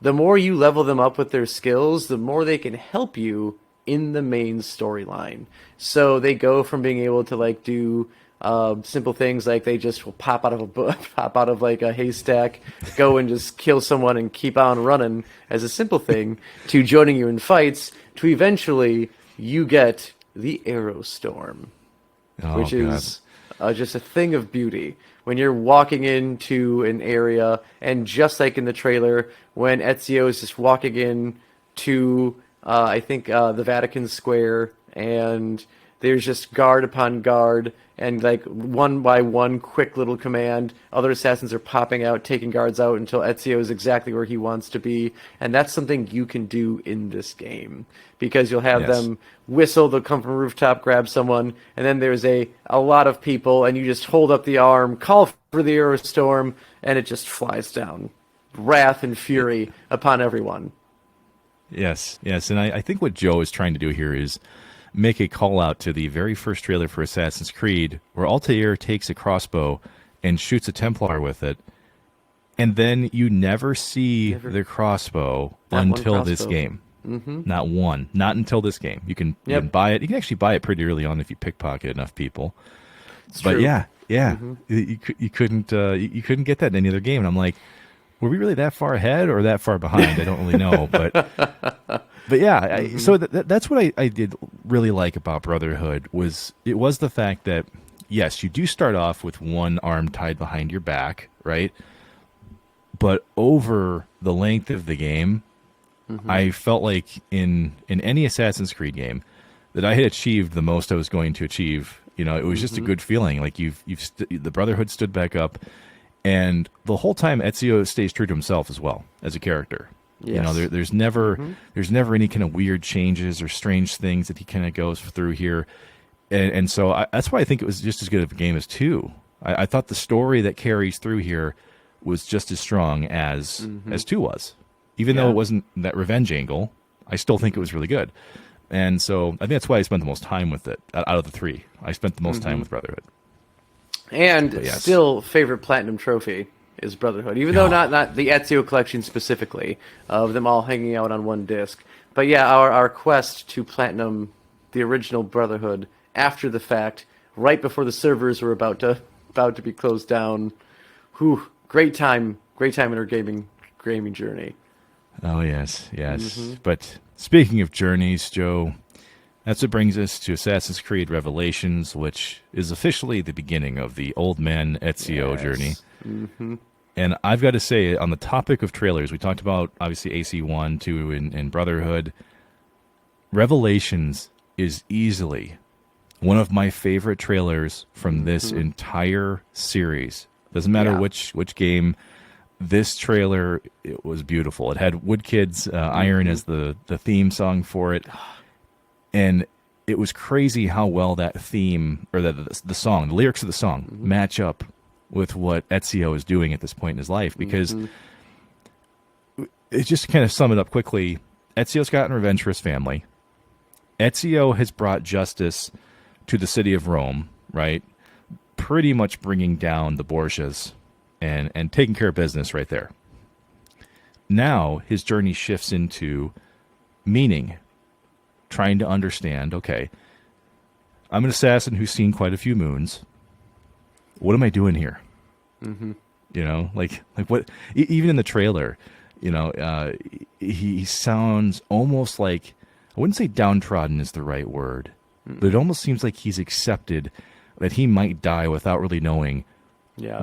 the more you level them up with their skills, the more they can help you in the main storyline. So they go from being able to like do simple things like they just will pop out of like a haystack, go and just kill someone and keep on running as a simple thing, to joining you in fights, to eventually you get the Arrow Storm. Which is just a thing of beauty. When you're walking into an area, and just like in the trailer, when Ezio is just walking in to, I think, the Vatican Square, and there's just guard upon guard, and like one by one quick little command, other assassins are popping out, taking guards out until Ezio is exactly where he wants to be. And that's something you can do in this game, because you'll have Yes. them whistle, they'll come from a rooftop, grab someone, and then there's a lot of people, and you just hold up the arm, call for the Aerostorm, and it just flies down. Wrath and fury upon everyone. Yes, yes, and I think what Joe is trying to do here is make a call out to the very first trailer for Assassin's Creed, where Altair takes a crossbow and shoots a Templar with it, and then you never see the crossbow until this game. Mm-hmm. Not one, not until this game. You can buy it. You can actually buy it pretty early on if you pickpocket enough people. It's but true. yeah, you couldn't get that in any other game. And I'm like, were we really that far ahead or that far behind? I don't really know, but yeah. So that's what I did really like about Brotherhood was the fact that yes, you do start off with one arm tied behind your back, right? But over the length of the game, I felt like in any Assassin's Creed game that I had achieved the most I was going to achieve. You know, it was just a good feeling. Like the Brotherhood stood back up. And the whole time, Ezio stays true to himself as well as a character. Yes. You know, there's never any kind of weird changes or strange things that he kind of goes through here, and so that's why I think it was just as good of a game as 2. I thought the story that carries through here was just as strong as 2 was, even though it wasn't that revenge angle. I still think it was really good, and so I think that's why I spent the most time with it out of the 3. I spent the most time with Brotherhood. And still, favorite platinum trophy is Brotherhood, even though not the Ezio collection specifically, of them all hanging out on one disc. But yeah, our quest to platinum the original Brotherhood after the fact, right before the servers were about to be closed down. Whew, great time in our gaming journey. Oh yes. But speaking of journeys, Joe, that's what brings us to Assassin's Creed Revelations, which is officially the beginning of the old man Ezio journey. And I've got to say, on the topic of trailers, we talked about, obviously, AC1, 2, and Brotherhood. Revelations is easily one of my favorite trailers from this entire series. Doesn't matter which game. This trailer, it was beautiful. It had Woodkid's Iron as the theme song for it. And it was crazy how well that theme, or the song, the lyrics of the song, match up with what Ezio is doing at this point in his life. Because it just kind of sum it up quickly, Ezio's gotten revenge for his family. Ezio has brought justice to the city of Rome, right? Pretty much bringing down the Borgias and taking care of business right there. Now his journey shifts into meaning. Trying to understand, okay, I'm an assassin who's seen quite a few moons. What am I doing here? You know, like what? Even in the trailer, you know, he sounds almost like, I wouldn't say downtrodden is the right word, but it almost seems like he's accepted that he might die without really knowing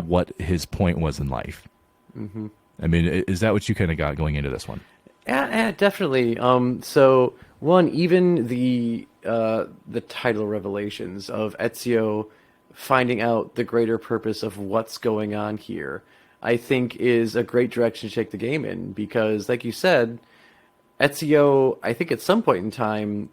what his point was in life. I mean, is that what you kind of got going into this one? Yeah, definitely. So one, even the title Revelations of Ezio finding out the greater purpose of what's going on here, I think is a great direction to take the game in, because, like you said, Ezio, I think at some point in time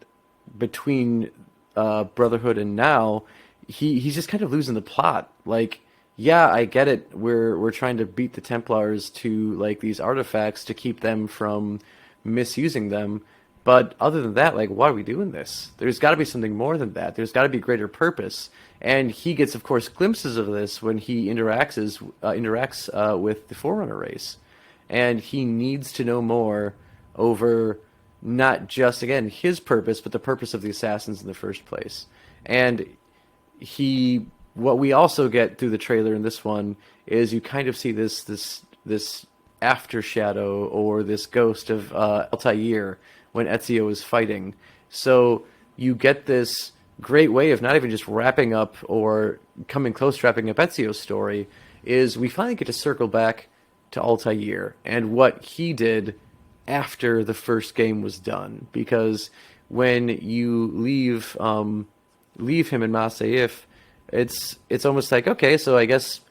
between Brotherhood and now, he's just kind of losing the plot. Like, yeah, I get it. We're trying to beat the Templars to like these artifacts to keep them from misusing them. But other than that, like, why are we doing this? There's got to be something more than that. There's got to be greater purpose. And he gets, of course, glimpses of this when he interacts with the Forerunner race, and he needs to know more over not just, again, his purpose, but the purpose of the assassins in the first place. And what we also get through the trailer in this one is you kind of see this after shadow, or this ghost of Altair when Ezio is fighting. So you get this great way of not even just wrapping up or coming close to wrapping up Ezio's story, is we finally get to circle back to Altair and what he did after the first game was done. Because when you leave leave him in Masaif, it's almost like, okay, so I guess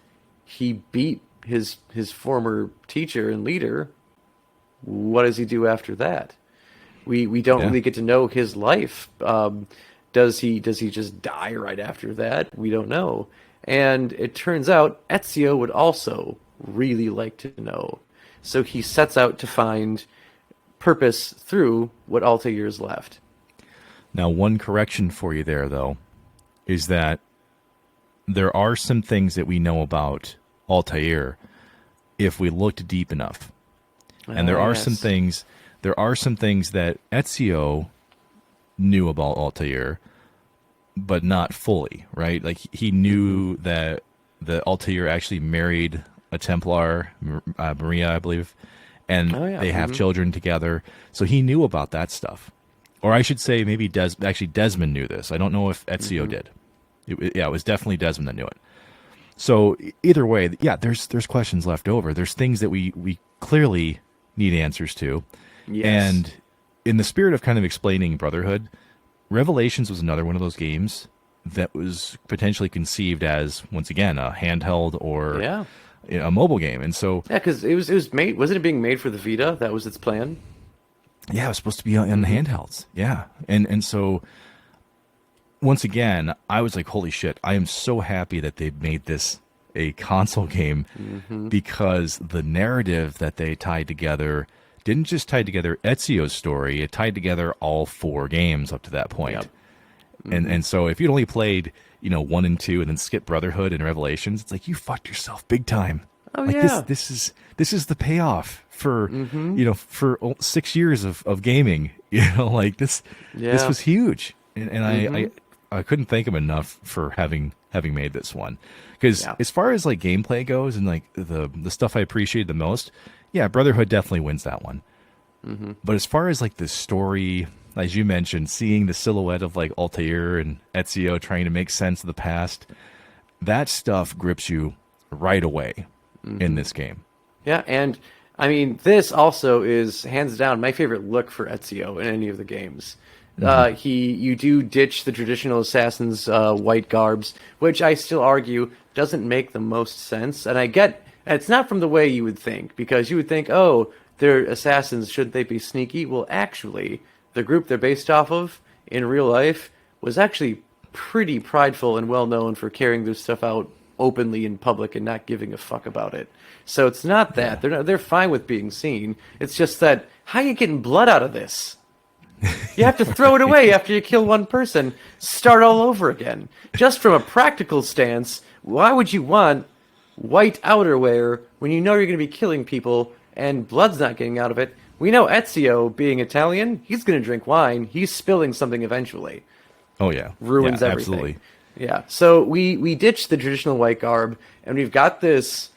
he beat his former teacher and leader. What does he do after that? We don't really get to know his life. Does he just die right after that? We don't know. And it turns out Ezio would also really like to know. So he sets out to find purpose through what Altair's left. Now, one correction for you there, though, is that there are some things that we know about Altair if we looked deep enough. And there are some things that Ezio knew about Altair, but not fully, right? Like he knew that Altair actually married a Templar, Maria, I believe, and they have children together. So he knew about that stuff. Or I should say maybe Desmond knew this. I don't know if Ezio did. It was definitely Desmond that knew it. So either way, there's questions left over. There's things that we clearly need answers to. Yes. And in the spirit of kind of explaining Brotherhood, Revelations was another one of those games that was potentially conceived as, once again, a handheld or a mobile game. And so because it was made, wasn't it being made for the Vita? That was its plan. Yeah, it was supposed to be on the handhelds. Yeah. And so once again, I was like, holy shit, I am so happy that they made this a console game because the narrative that they tied together didn't just tie together Ezio's story, it tied together all 4 games up to that point. Yep. And so if you'd only played, 1 and 2 and then skipped Brotherhood and Revelations, it's like you fucked yourself big time. Oh, like yeah. This is the payoff for for 6 years of gaming. Like this was huge. And I couldn't thank him enough for having made this one. Because as far as like gameplay goes and like the stuff I appreciated the most, Brotherhood definitely wins that one. But as far as like the story, as you mentioned, seeing the silhouette of like Altair and Ezio trying to make sense of the past, that stuff grips you right away in this game. Yeah, and I mean, this also is hands down my favorite look for Ezio in any of the games. You do ditch the traditional assassin's white garbs, which I still argue doesn't make the most sense. And I get it's not from the way you would think, because you would think, oh, they're assassins, shouldn't they be sneaky? Well, actually, the group they're based off of in real life was actually pretty prideful and well known for carrying their stuff out openly in public and not giving a fuck about it. So it's not that they're fine with being seen. It's just that how are you getting blood out of this? You have to throw it away after you kill one person. Start all over again. Just from a practical stance, why would you want white outerwear when you know you're going to be killing people and blood's not getting out of it? We know Ezio, being Italian, he's going to drink wine. He's spilling something eventually. Oh, yeah. Ruins everything. Absolutely. Yeah. So we ditched the traditional white garb, and we've got this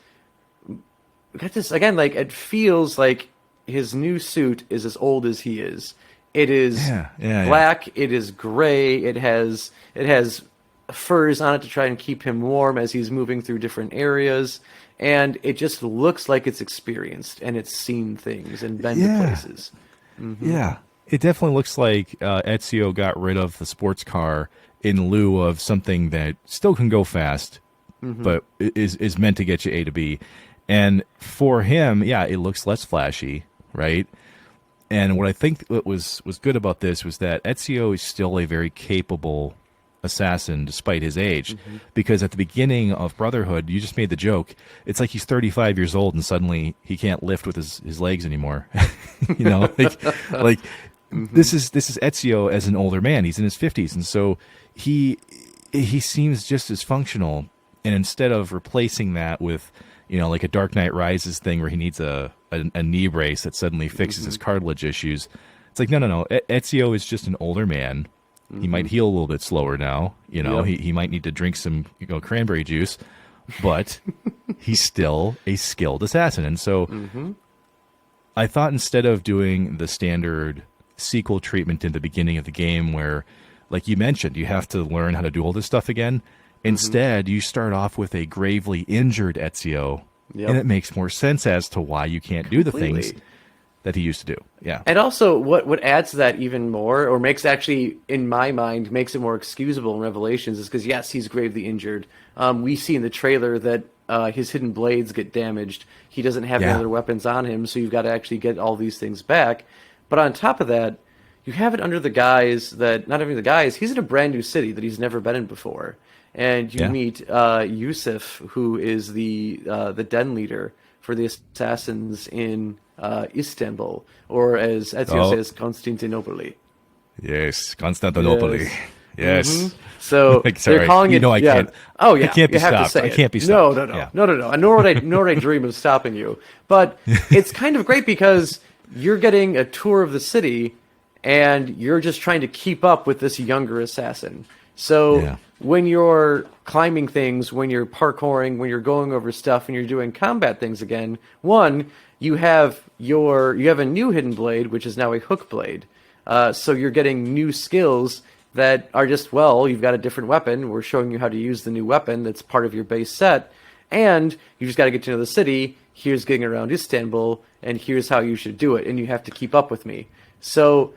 again, like it feels like his new suit is as old as he is. It is black. It is gray. It has furs on it to try and keep him warm as he's moving through different areas, and it just looks like it's experienced and it's seen things and been to places. Yeah, it definitely looks like Ezio got rid of the sports car in lieu of something that still can go fast, but is meant to get you A to B. And for him, it looks less flashy, right? And what I think was good about this was that Ezio is still a very capable assassin despite his age, because at the beginning of Brotherhood, you just made the joke, it's like he's 35 years old and suddenly he can't lift with his legs anymore. This is Ezio as an older man. He's in his 50s, and so he seems just as functional. And instead of replacing that with like a Dark Knight Rises thing where he needs a knee brace that suddenly fixes his cartilage issues, it's like no. Ezio is just an older man. He might heal a little bit slower now. He might need to drink some cranberry juice, but he's still a skilled assassin. And so I thought instead of doing the standard sequel treatment in the beginning of the game where, like you mentioned, you have to learn how to do all this stuff again, instead you start off with a gravely injured Ezio, and it makes more sense as to why you can't do the things. that he used to do. Yeah. And also, what adds to that even more, or makes actually, in my mind, makes it more excusable in Revelations, is because yes, he's gravely injured. We see in the trailer that his hidden blades get damaged. He doesn't have any Yeah. other weapons on him, so you've got to actually get all these things back. But on top of that, you have it under the guise that not even the guise. He's in a brand new city that he's never been in before, and you Yeah. meet Yusuf, who is the den leader for the assassins in Istanbul, or as Ezio says, Constantinople. Yes. Constantinople. Yes. Yes. So Like, sorry. they're calling it. I can't. Oh yeah. I can't be you have to stopped. say I it. can't be stopped. No, no, no, Yeah. no, no, no. And nor would I dream of stopping you. But it's kind of great because you're getting a tour of the city, and you're just trying to keep up with this younger assassin. So Yeah. when you're climbing things, when you're parkouring, when you're going over stuff, and you're doing combat things again, one, you have a new hidden blade, which is now a hook blade. So you're getting new skills that are just, well, you've got a different weapon. We're showing you how to use the new weapon that's part of your base set. And you just got to get to know the city. Here's getting around Istanbul, and here's how you should do it. And you have to keep up with me. So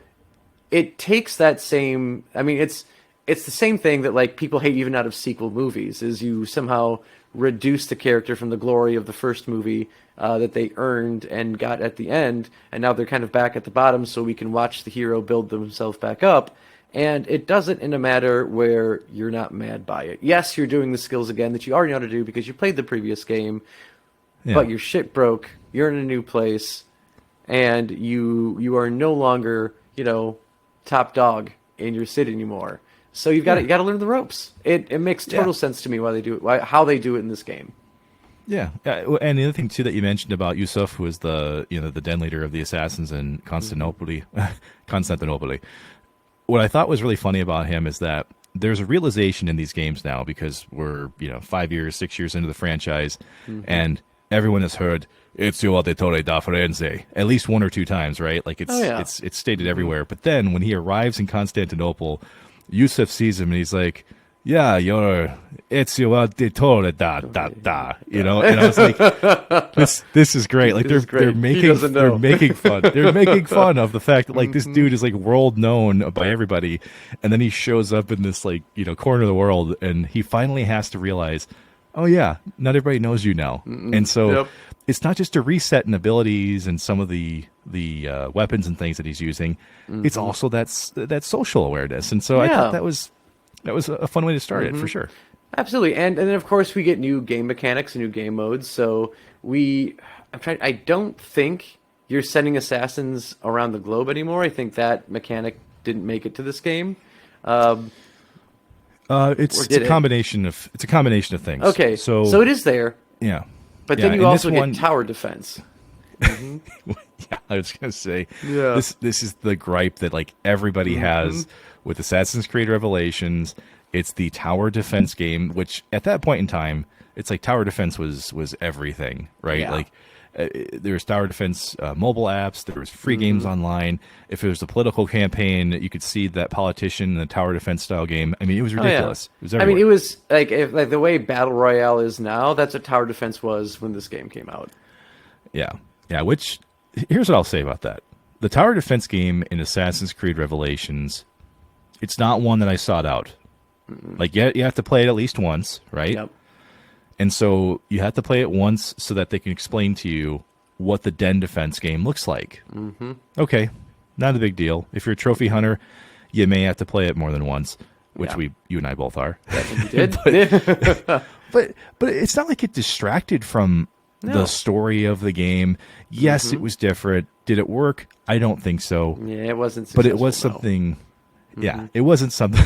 it takes that same, I mean, it's the same thing that like people hate even out of sequel movies, is you somehow reduce the character from the glory of the first movie that they earned and got at the end, and now they're kind of back at the bottom so we can watch the hero build themselves back up. And it does it in a matter where you're not mad by it. Yes, you're doing the skills again that you already know how to do because you played the previous game, but your shit broke, you're in a new place, and you are no longer, top dog in your city anymore. So you got to learn the ropes. It makes total sense to me why they do it, how they do it in this game. Yeah, and the other thing too that you mentioned about Yusuf, who was the the den leader of the assassins in Constantinople, Constantinople. What I thought was really funny about him is that there's a realization in these games now, because we're 5 years, 6 years into the franchise, and everyone has heard Ezio Auditore da Firenze at least one or two times, right? Like it's stated everywhere. But then when he arrives in Constantinople, Yusuf sees him and he's like, "Yeah, you're Ezio Auditore da." And I was like, "This is great." Like they're making fun. They're making fun of the fact that like this dude is like world known by everybody, and then he shows up in this like corner of the world, and he finally has to realize, oh yeah, not everybody knows you now, and so it's not just a reset in abilities and some of the weapons and things that he's using. It's also that social awareness, and so I thought that was a fun way to start it for sure. Absolutely, and then of course we get new game mechanics and new game modes. So I don't think you're sending assassins around the globe anymore. I think that mechanic didn't make it to this game. It's a combination of things. Okay, so it is there. Yeah, but then you also get tower defense. Yeah, I was gonna say this is the gripe that like everybody has with Assassin's Creed Revelations. It's the tower defense game, which at that point in time, it's like tower defense was everything, right? Yeah. Like there was tower defense mobile apps, there was free games online. If it was a political campaign, you could see that politician in the tower defense style game. I mean, it was ridiculous. It was everywhere. I mean, it was like the way Battle Royale is now. That's what tower defense was when this game came out. Yeah. Which here's what I'll say about that: the tower defense game in Assassin's Creed Revelations, it's not one that I sought out. Like you have to play it at least once, right? Yep. And so you have to play it once so that they can explain to you what the den defense game looks like. Okay, not a big deal. If you're a trophy hunter, you may have to play it more than once, which you and I both are. You did. but it's not like it distracted from the story of the game. Yes, it was different. Did it work? I don't think so. Yeah, it wasn't. But it was something. Yeah, it wasn't something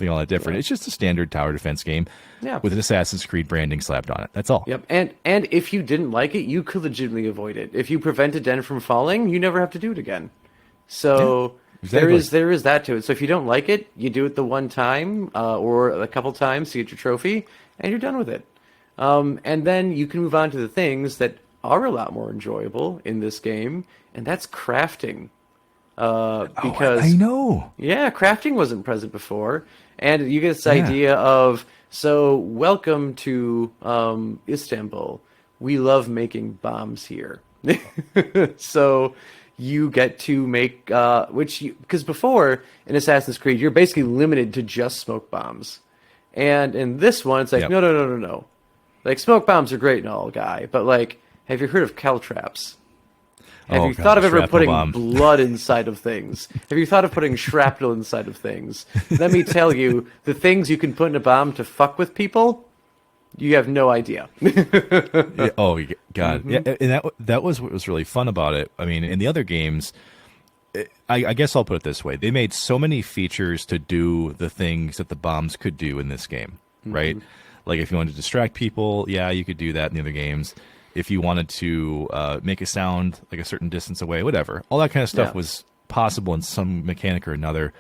all that different. Yeah. It's just a standard tower defense game with an Assassin's Creed branding slapped on it. That's all. Yep. And if you didn't like it, you could legitimately avoid it. If you prevented Den from falling, you never have to do it again. So exactly. there is that to it. So if you don't like it, you do it the one time or a couple times to get your trophy, and you're done with it. And then you can move on to the things that are a lot more enjoyable in this game, and that's crafting. Because I know. Yeah, crafting wasn't present before, and you get this idea of, so welcome to Istanbul. We love making bombs here. So you get to make because before in Assassin's Creed you're basically limited to just smoke bombs, and in this one it's like Yep. no. Like smoke bombs are great and all, guy, but like, have you heard of caltraps? Have Oh you god, thought the of ever shrapnel putting bomb. blood inside of things? Have you thought of putting shrapnel inside of things? Let me tell you, the things you can put in a bomb to fuck with people, you have no idea. Yeah, oh god, yeah, and that was what was really fun about it. I mean, in the other games, I guess I'll put it this way: they made so many features to do the things that the bombs could do in this game, right? Like if you wanted to distract people, yeah, you could do that in the other games. If you wanted to make a sound like a certain distance away, whatever, all that kind of stuff Yeah. was possible in some mechanic or another.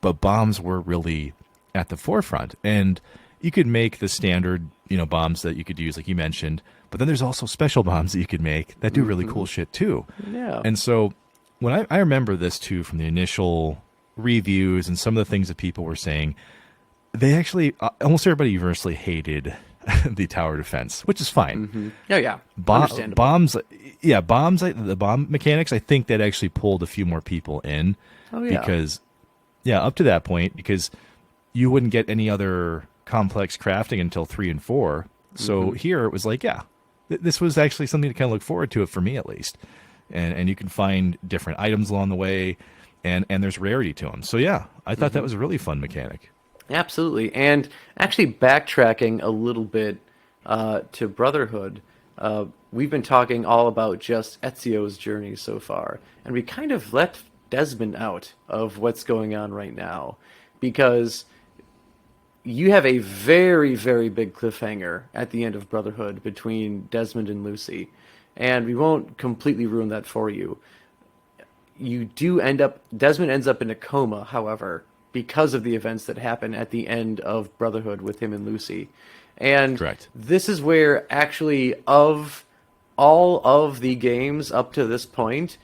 But bombs were really at the forefront, and you could make the standard, bombs that you could use, like you mentioned. But then there's also special bombs that you could make that do really cool shit too. Yeah. And so when I remember this too from the initial reviews and some of the things that people were saying, they actually almost everybody universally hated the tower defense, which is fine. Yeah. Understandable. Bombs, yeah, bombs. The bomb mechanics, I think that actually pulled a few more people in Oh, yeah. because, yeah, up to that point, because you wouldn't get any other complex crafting until 3 and 4. So here it was like, yeah, this was actually something to kind of look forward to, it for me at least. And you can find different items along the way, and there's rarity to them. So yeah, I thought that was a really fun mechanic. Absolutely. And actually backtracking a little bit to Brotherhood, we've been talking all about just Ezio's journey so far, and we kind of left Desmond out of what's going on right now, because you have a very, very big cliffhanger at the end of Brotherhood between Desmond and Lucy, and we won't completely ruin that for you. Desmond ends up in a coma, however, because of the events that happen at the end of Brotherhood with him and Lucy. And Correct. this is where, actually, of all of the games up to this point,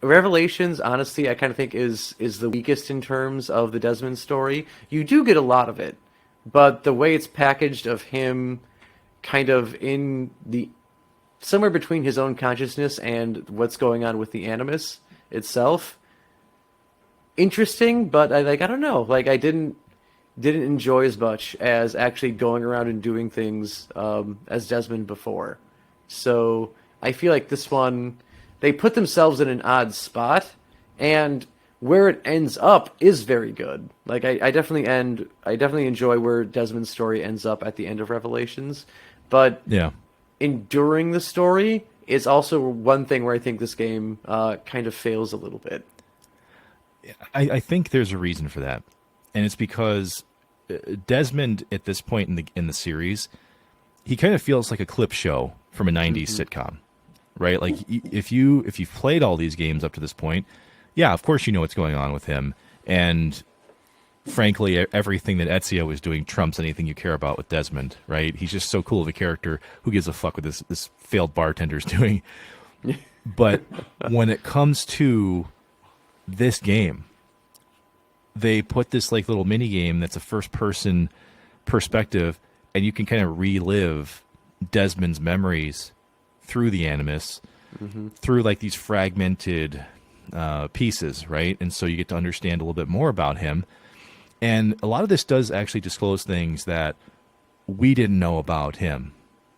Revelations, honestly, I kind of think is the weakest in terms of the Desmond story. You do get a lot of it, but the way it's packaged of him kind of in the somewhere between his own consciousness and what's going on with the Animus itself, interesting, but I don't know. Like, I didn't enjoy as much as actually going around and doing things as Desmond before. So I feel like this one, they put themselves in an odd spot, and where it ends up is very good. Like, I definitely enjoy where Desmond's story ends up at the end of Revelations, but Yeah. enduring the story is also one thing where I think this game kind of fails a little bit. I think there's a reason for that, and it's because Desmond at this point in the series, he kind of feels like a clip show from a '90s sitcom, right? Like if you've played all these games up to this point, yeah, of course you know what's going on with him, and frankly, everything that Ezio is doing trumps anything you care about with Desmond, right? He's just so cool of a character. Who gives a fuck what this failed bartender's doing? But when it comes to this game, they put this like little mini game that's a first person perspective, and you can kind of relive Desmond's memories through the Animus, through like these fragmented pieces, right? And so you get to understand a little bit more about him. And a lot of this does actually disclose things that we didn't know about him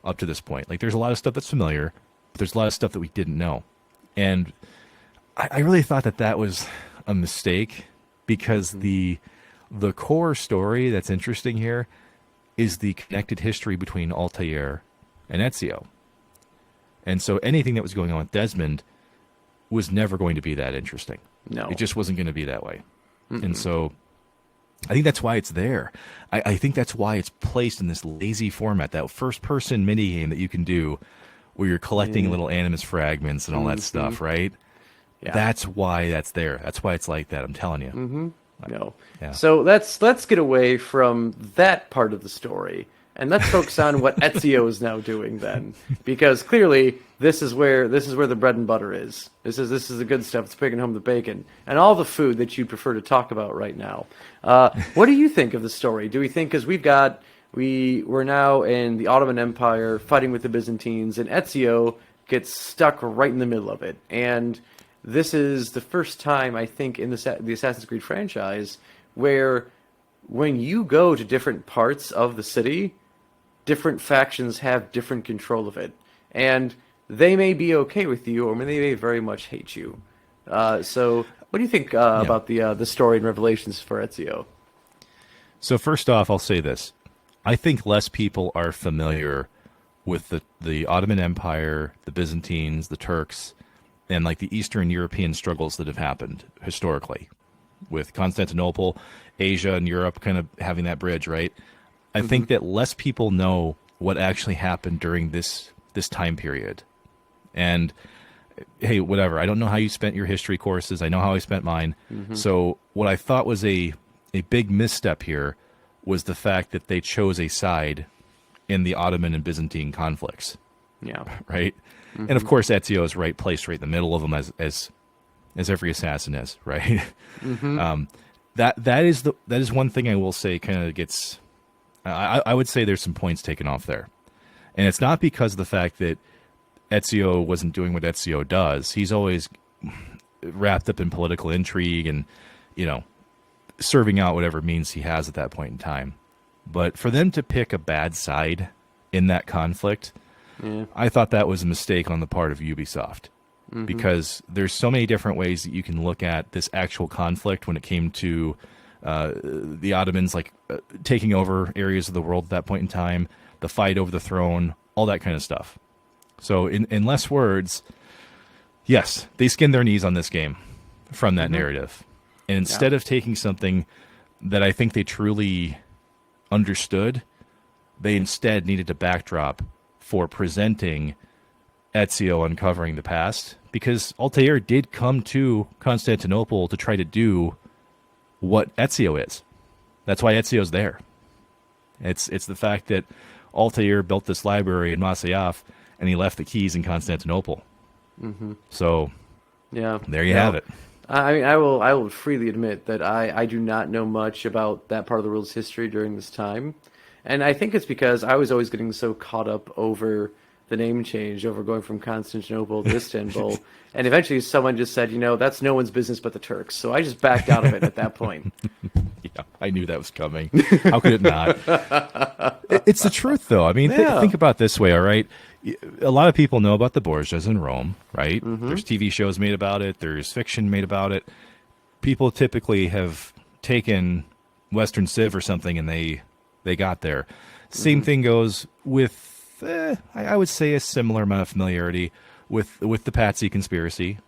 up to this point. Like, there's a lot of stuff that's familiar, but there's a lot of stuff that we didn't know. And I really thought that was a mistake, because the core story that's interesting here is the connected history between Altair and Ezio. And so anything that was going on with Desmond was never going to be that interesting. No. It just wasn't going to be that way. And so I think that's why it's there. I think that's why it's placed in this lazy format, that first-person mini-game that you can do where you're collecting little Animus fragments and all that stuff, right? Yeah. That's why that's there. That's why it's like that, I'm telling you. No. Yeah. So let's get away from that part of the story, and let's focus on what Ezio is now doing then, because clearly this is where the bread and butter is. This is the good stuff. It's bringing home the bacon and all the food that you'd prefer to talk about right now. What do you think of the story? Do we think, because we're now in the Ottoman Empire fighting with the Byzantines, and Ezio gets stuck right in the middle of it, and this is the first time, I think, in the Assassin's Creed franchise where when you go to different parts of the city, different factions have different control of it. And they may be okay with you, or they may very much hate you. So what do you think about the story and revelations for Ezio? So first off, I'll say this. I think less people are familiar with the Ottoman Empire, the Byzantines, the Turks, and like the Eastern European struggles that have happened historically with Constantinople, Asia, and Europe kind of having that bridge, right? I think that less people know what actually happened during this time period. And hey, whatever. I don't know how you spent your history courses. I know how I spent mine. So what I thought was a big misstep here was the fact that they chose a side in the Ottoman and Byzantine conflicts. Yeah. Right? And of course Ezio is placed right in the middle of them as every assassin is, right? That is one thing I will say kind of gets I would say there's some points taken off there. And it's not because of the fact that Ezio wasn't doing what Ezio does. He's always wrapped up in political intrigue and, serving out whatever means he has at that point in time. But for them to pick a bad side in that conflict, I thought that was a mistake on the part of Ubisoft. Because there's so many different ways that you can look at this actual conflict when it came to the Ottomans taking over areas of the world at that point in time, the fight over the throne, all that kind of stuff. So in less words, yes, they skinned their knees on this game from that narrative. And instead of taking something that I think they truly understood, they instead needed a backdrop for presenting Ezio uncovering the past. Because Altair did come to Constantinople to try to do what Ezio is. That's why Ezio's there. It's the fact that Altair built this library in Masyaf and he left the keys in Constantinople. So, there you have it. I mean, I will freely admit that I do not know much about that part of the world's history during this time. And I think it's because I was always getting so caught up over the name change, over going from Constantinople to Istanbul. And eventually someone just said, that's no one's business but the Turks. So I just backed out of it at that point. Yeah, I knew that was coming. How could it not? It's the truth, though. I mean, think about it this way, all right? A lot of people know about the Borgias in Rome, right? There's TV shows made about it. There's fiction made about it. People typically have taken Western Civ or something and they got there. Same thing goes with, I would say, a similar amount of familiarity with the Pazzi conspiracy.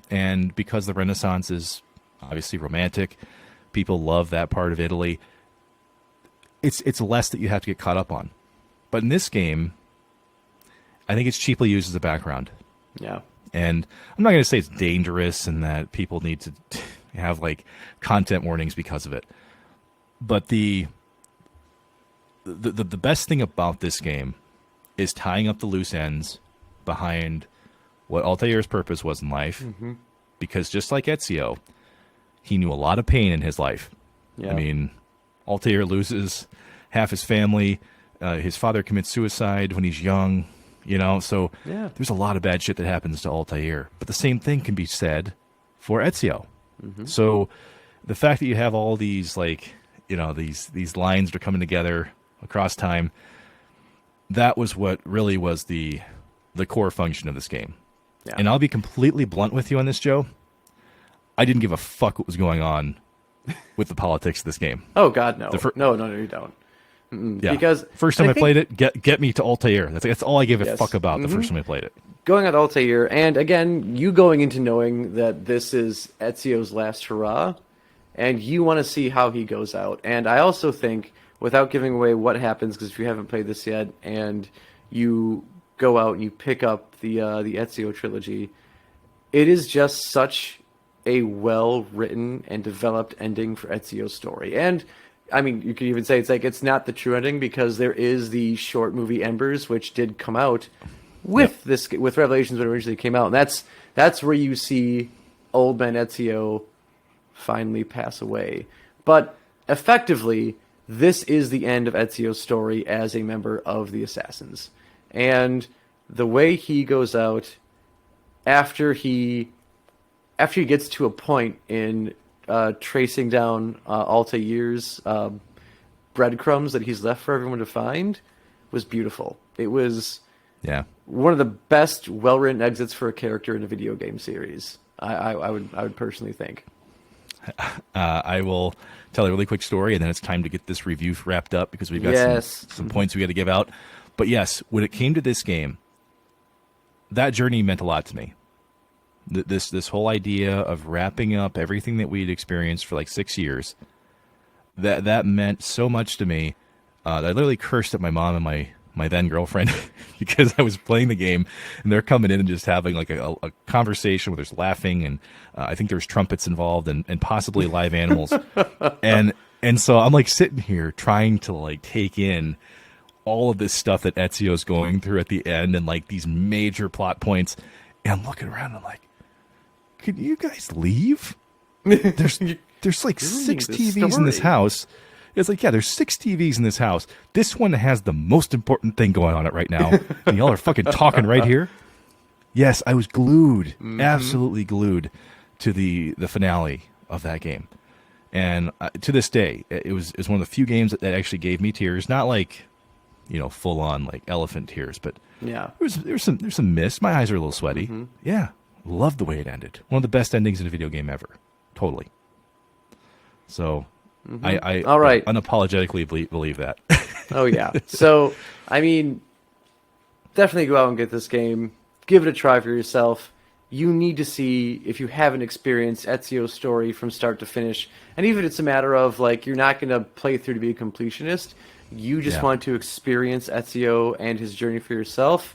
And because the Renaissance is obviously romantic, people love that part of Italy. It's less that you have to get caught up on. But in this game, I think it's cheaply used as a background. Yeah. And I'm not going to say it's dangerous and that people need to have content warnings because of it. But the best thing about this game is tying up the loose ends behind what Altair's purpose was in life. Because just like Ezio, he knew a lot of pain in his life. Yeah. I mean, Altair loses half his family. His father commits suicide when he's young. So there's a lot of bad shit that happens to Altair. But the same thing can be said for Ezio. So the fact that you have all these these lines that are coming together across time, that was what really was the core function of this game. Yeah. And I'll be completely blunt with you on this, Joe. I didn't give a fuck what was going on with the politics of this game. Oh God, no. No, you don't. Yeah. Because first time I played it, get me to Altair. That's all I gave a fuck about the first time I played it. Going on Altair, and again, you going into knowing that this is Ezio's last hurrah, and you want to see how he goes out. And I also think, without giving away what happens, because if you haven't played this yet, and you go out and you pick up the Ezio trilogy, it is just such a well-written and developed ending for Ezio's story. And I mean, you could even say it's not the true ending because there is the short movie Embers, which did come out with with Revelations when it originally came out, and that's where you see old man Ezio finally pass away. But effectively, this is the end of Ezio's story as a member of the Assassins, and the way he goes out after he after he gets to a point in tracing down Altair's breadcrumbs that he's left for everyone to find, was beautiful. It was one of the best well-written exits for a character in a video game series. I would personally think. I will tell a really quick story, and then it's time to get this review wrapped up because we've got some points we got to give out. But yes, when it came to this game, that journey meant a lot to me. This whole idea of wrapping up everything that we'd experienced for like 6 years, that meant so much to me that I literally cursed at my mom and my then girlfriend because I was playing the game and they're coming in and just having like a conversation where there's laughing and I think there's trumpets involved and possibly live animals. and so I'm like sitting here trying to like take in all of this stuff that Ezio's going through at the end and like these major plot points. And I'm looking around and I'm like, could you guys leave? There's like 6 TVs in this house. It's like, yeah, there's 6 TVs in this house. This one has the most important thing going on it right now. And y'all are fucking talking right here. Yes, I was glued, absolutely glued to the finale of that game. And to this day, it was one of the few games that actually gave me tears. Not like, full on like elephant tears, but there's some mist. My eyes are a little sweaty. Yeah, loved the way it ended. One of the best endings in a video game ever. Totally. So. I all right. Unapologetically believe that. Oh, yeah. So, I mean, definitely go out and get this game. Give it a try for yourself. You need to see, if you haven't experienced Ezio's story from start to finish, and even if it's a matter of, like, you're not going to play through to be a completionist, you just want to experience Ezio and his journey for yourself,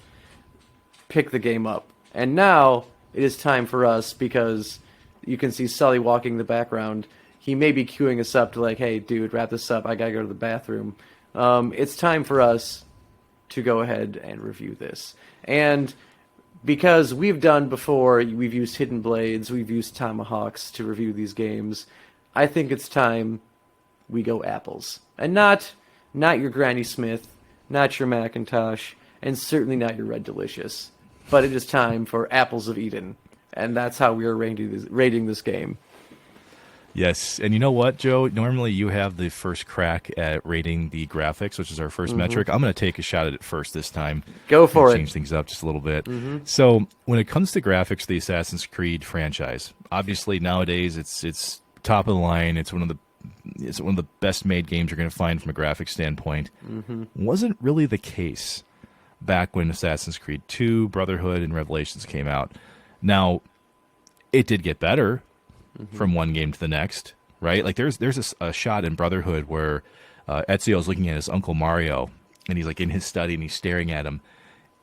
pick the game up. And now, it is time for us, because you can see Sully walking in the background. He may be queuing us up to like, hey, dude, wrap this up. I got to go to the bathroom. It's time for us to go ahead and review this. And because we've done before, we've used hidden blades, we've used tomahawks to review these games, I think it's time we go apples. And not your Granny Smith, not your Macintosh, and certainly not your Red Delicious. But it is time for Apples of Eden. And that's how we are rating this game. Yes, and you know what, Joe? Normally you have the first crack at rating the graphics, which is our first metric. I'm going to take a shot at it first this time. Go for it. Change things up just a little bit. So when it comes to graphics, the Assassin's Creed franchise, obviously nowadays it's top of the line. It's one of the best made games you're going to find from a graphics standpoint. Wasn't really the case back when Assassin's Creed 2, Brotherhood, and Revelations came out. Now, it did get better. From one game to the next, right? Like there's a shot in Brotherhood where Ezio's looking at his Uncle Mario, and he's like in his study, and he's staring at him,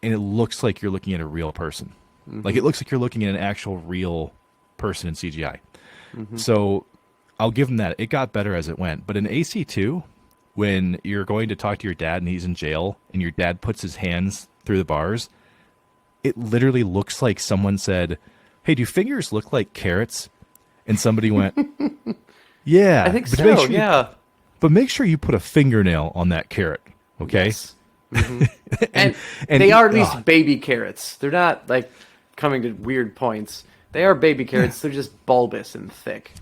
and it looks like you're looking at a real person. Like it looks like you're looking at an actual real person in CGI. So I'll give him that. It got better as it went. But in AC2, when you're going to talk to your dad and he's in jail, and your dad puts his hands through the bars, it literally looks like someone said, "Hey, do fingers look like carrots?" And somebody went, yeah. I think so, But make sure you put a fingernail on that carrot, okay? Yes. and they are at least baby carrots. They're not, like, coming to weird points. They are baby carrots. They're just bulbous and thick.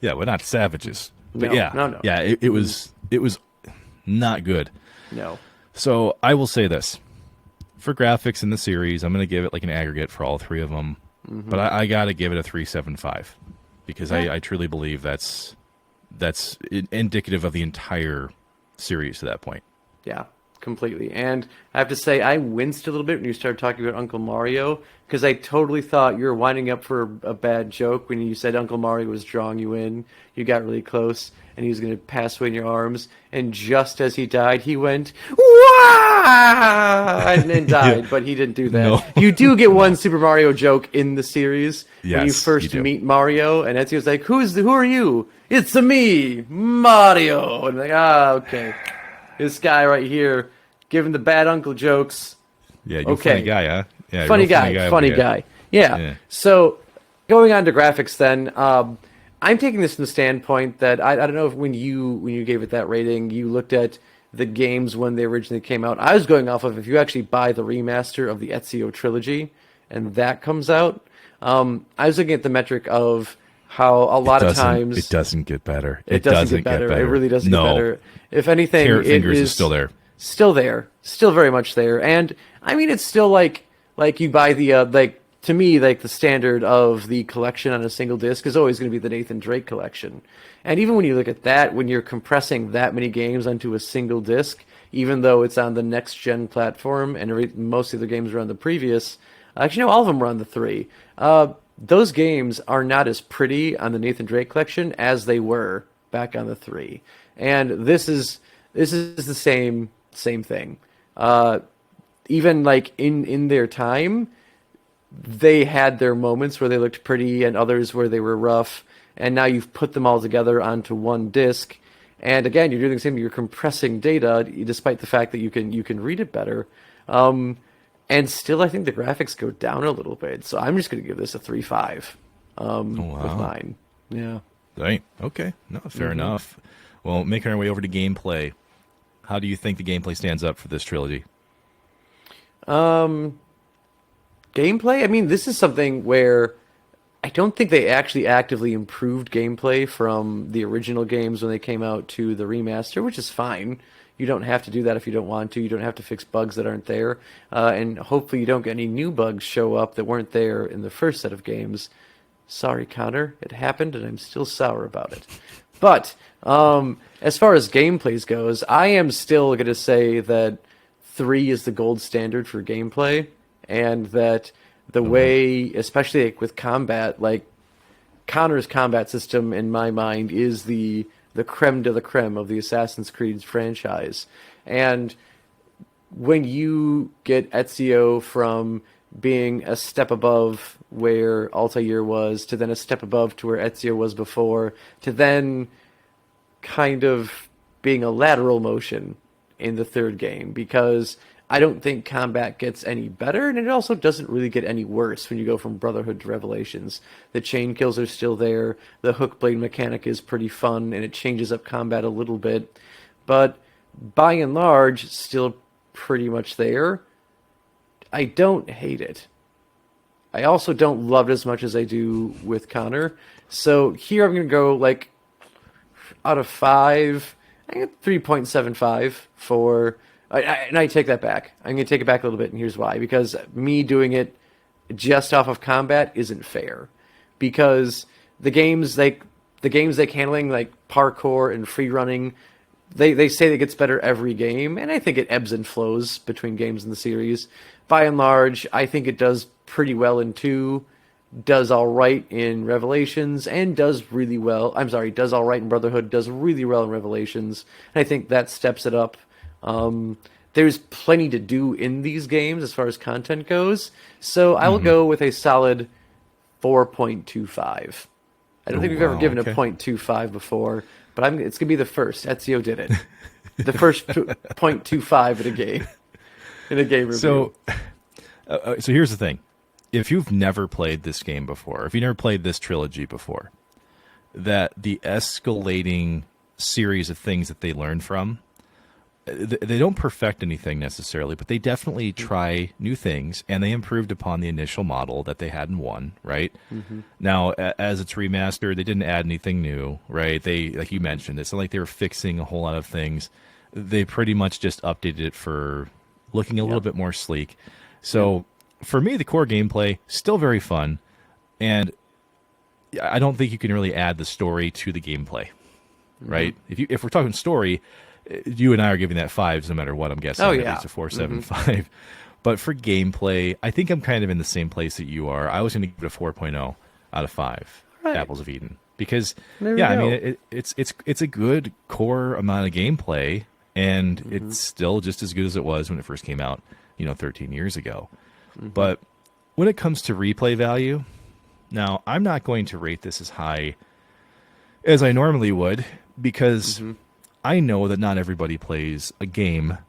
Yeah, we're not savages. But no. Yeah, it was not good. No. So I will say this. For graphics in the series, I'm going to give it like an aggregate for all 3 of them. But I got to give it a 3.75. Because I truly believe that's indicative of the entire series to that point. Yeah, completely. And I have to say, I winced a little bit when you started talking about Uncle Mario, because I totally thought you were winding up for a bad joke when you said Uncle Mario was drawing you in. You got really close, and he was going to pass away in your arms. And just as he died, he went, "Wah!" and then died. But he didn't do that. No. You do get one Super Mario joke in the series when you first you do. meet Mario, and Ezio's like, "Who are you?" "It's me, Mario." And I'm like, okay. This guy right here giving the bad uncle jokes. Yeah, you're a funny guy, huh? Yeah, funny guy. Yeah. So going on to graphics then, I'm taking this from the standpoint that I don't know if when you gave it that rating, you looked at the games when they originally came out. I was going off of if you actually buy the remaster of the Ezio trilogy and that comes out. I was looking at the metric of how a lot of times it doesn't get better. it doesn't get better. It really doesn't No. get better. If anything, Carrot it fingers is is still there. still there, still very much there. And I mean, it's still like you buy the like, to me, like the standard of the collection on a single disc is always going to be the Nathan Drake collection. And even when you look at that, when you're compressing that many games onto a single disc, even though it's on the next gen platform and most of the games are on the previous, actually no, all of them are on the 3. Those games are not as pretty on the Nathan Drake collection as they were back on the 3. And this is the same thing. Even like in their time, they had their moments where they looked pretty and others where they were rough, and now you've put them all together onto one disc. And again, you're doing the same. You're compressing data, despite the fact that you can read it better. And still, I think the graphics go down a little bit. So I'm just going to give this a 3.5 with mine. Yeah. Right. Okay. No, fair enough. Well, making our way over to gameplay, how do you think the gameplay stands up for this trilogy? Gameplay? I mean, this is something where I don't think they actually actively improved gameplay from the original games when they came out to the remaster, which is fine. You don't have to do that if you don't want to. You don't have to fix bugs that aren't there. And hopefully you don't get any new bugs show up that weren't there in the first set of games. Sorry, Connor. It happened, and I'm still sour about it. But as far as gameplays goes, I am still going to say that 3 is the gold standard for gameplay, and that the way, especially like with combat, like Connor's combat system in my mind is the creme de la creme of the Assassin's Creed franchise. And when you get Ezio from being a step above where Altair was, to then a step above to where Ezio was before, to then kind of being a lateral motion in the third game, because I don't think combat gets any better, and it also doesn't really get any worse when you go from Brotherhood to Revelations. The chain kills are still there, the hook blade mechanic is pretty fun, and it changes up combat a little bit, but by and large, still pretty much there. I don't hate it. I also don't love it as much as I do with Connor. So here I'm going to go, like, out of 5, I get 3.75 for... and I take that back. I'm going to take it back a little bit, and here's why. Because me doing it just off of combat isn't fair. Because the games like handling, like parkour and free running, they say it gets better every game, and I think it ebbs and flows between games in the series. By and large, I think it does pretty well in 2, does all right in Revelations, and does really well. Does all right in Brotherhood, does really well in Revelations, and I think that steps it up. There's plenty to do in these games as far as content goes, so I will go with a solid 4.25. I don't think we've ever given a 0.25 before, but it's going to be the first. Ezio did it. The first 0.25 in a game. In a game review. So here's the thing. If you've never played this game before, if you've never played this trilogy before, that the escalating series of things that they learn from, they don't perfect anything necessarily, but they definitely try new things, and they improved upon the initial model that they had in 1, right? Now, as it's remastered, they didn't add anything new, right? They, like you mentioned, it's not like they were fixing a whole lot of things. They pretty much just updated it for looking a little bit more sleek. So for me, the core gameplay, still very fun, and I don't think you can really add the story to the gameplay, right? If we're talking story, you and I are giving that 5s no matter what, I'm guessing. At least a 4.75. But for gameplay, I think I'm kind of in the same place that you are. I was going to give it a 4.0 out of 5 Apples of Eden. Because, I mean, it's a good core amount of gameplay, and it's still just as good as it was when it first came out, 13 years ago. But when it comes to replay value, now, I'm not going to rate this as high as I normally would, because I know that not everybody plays a game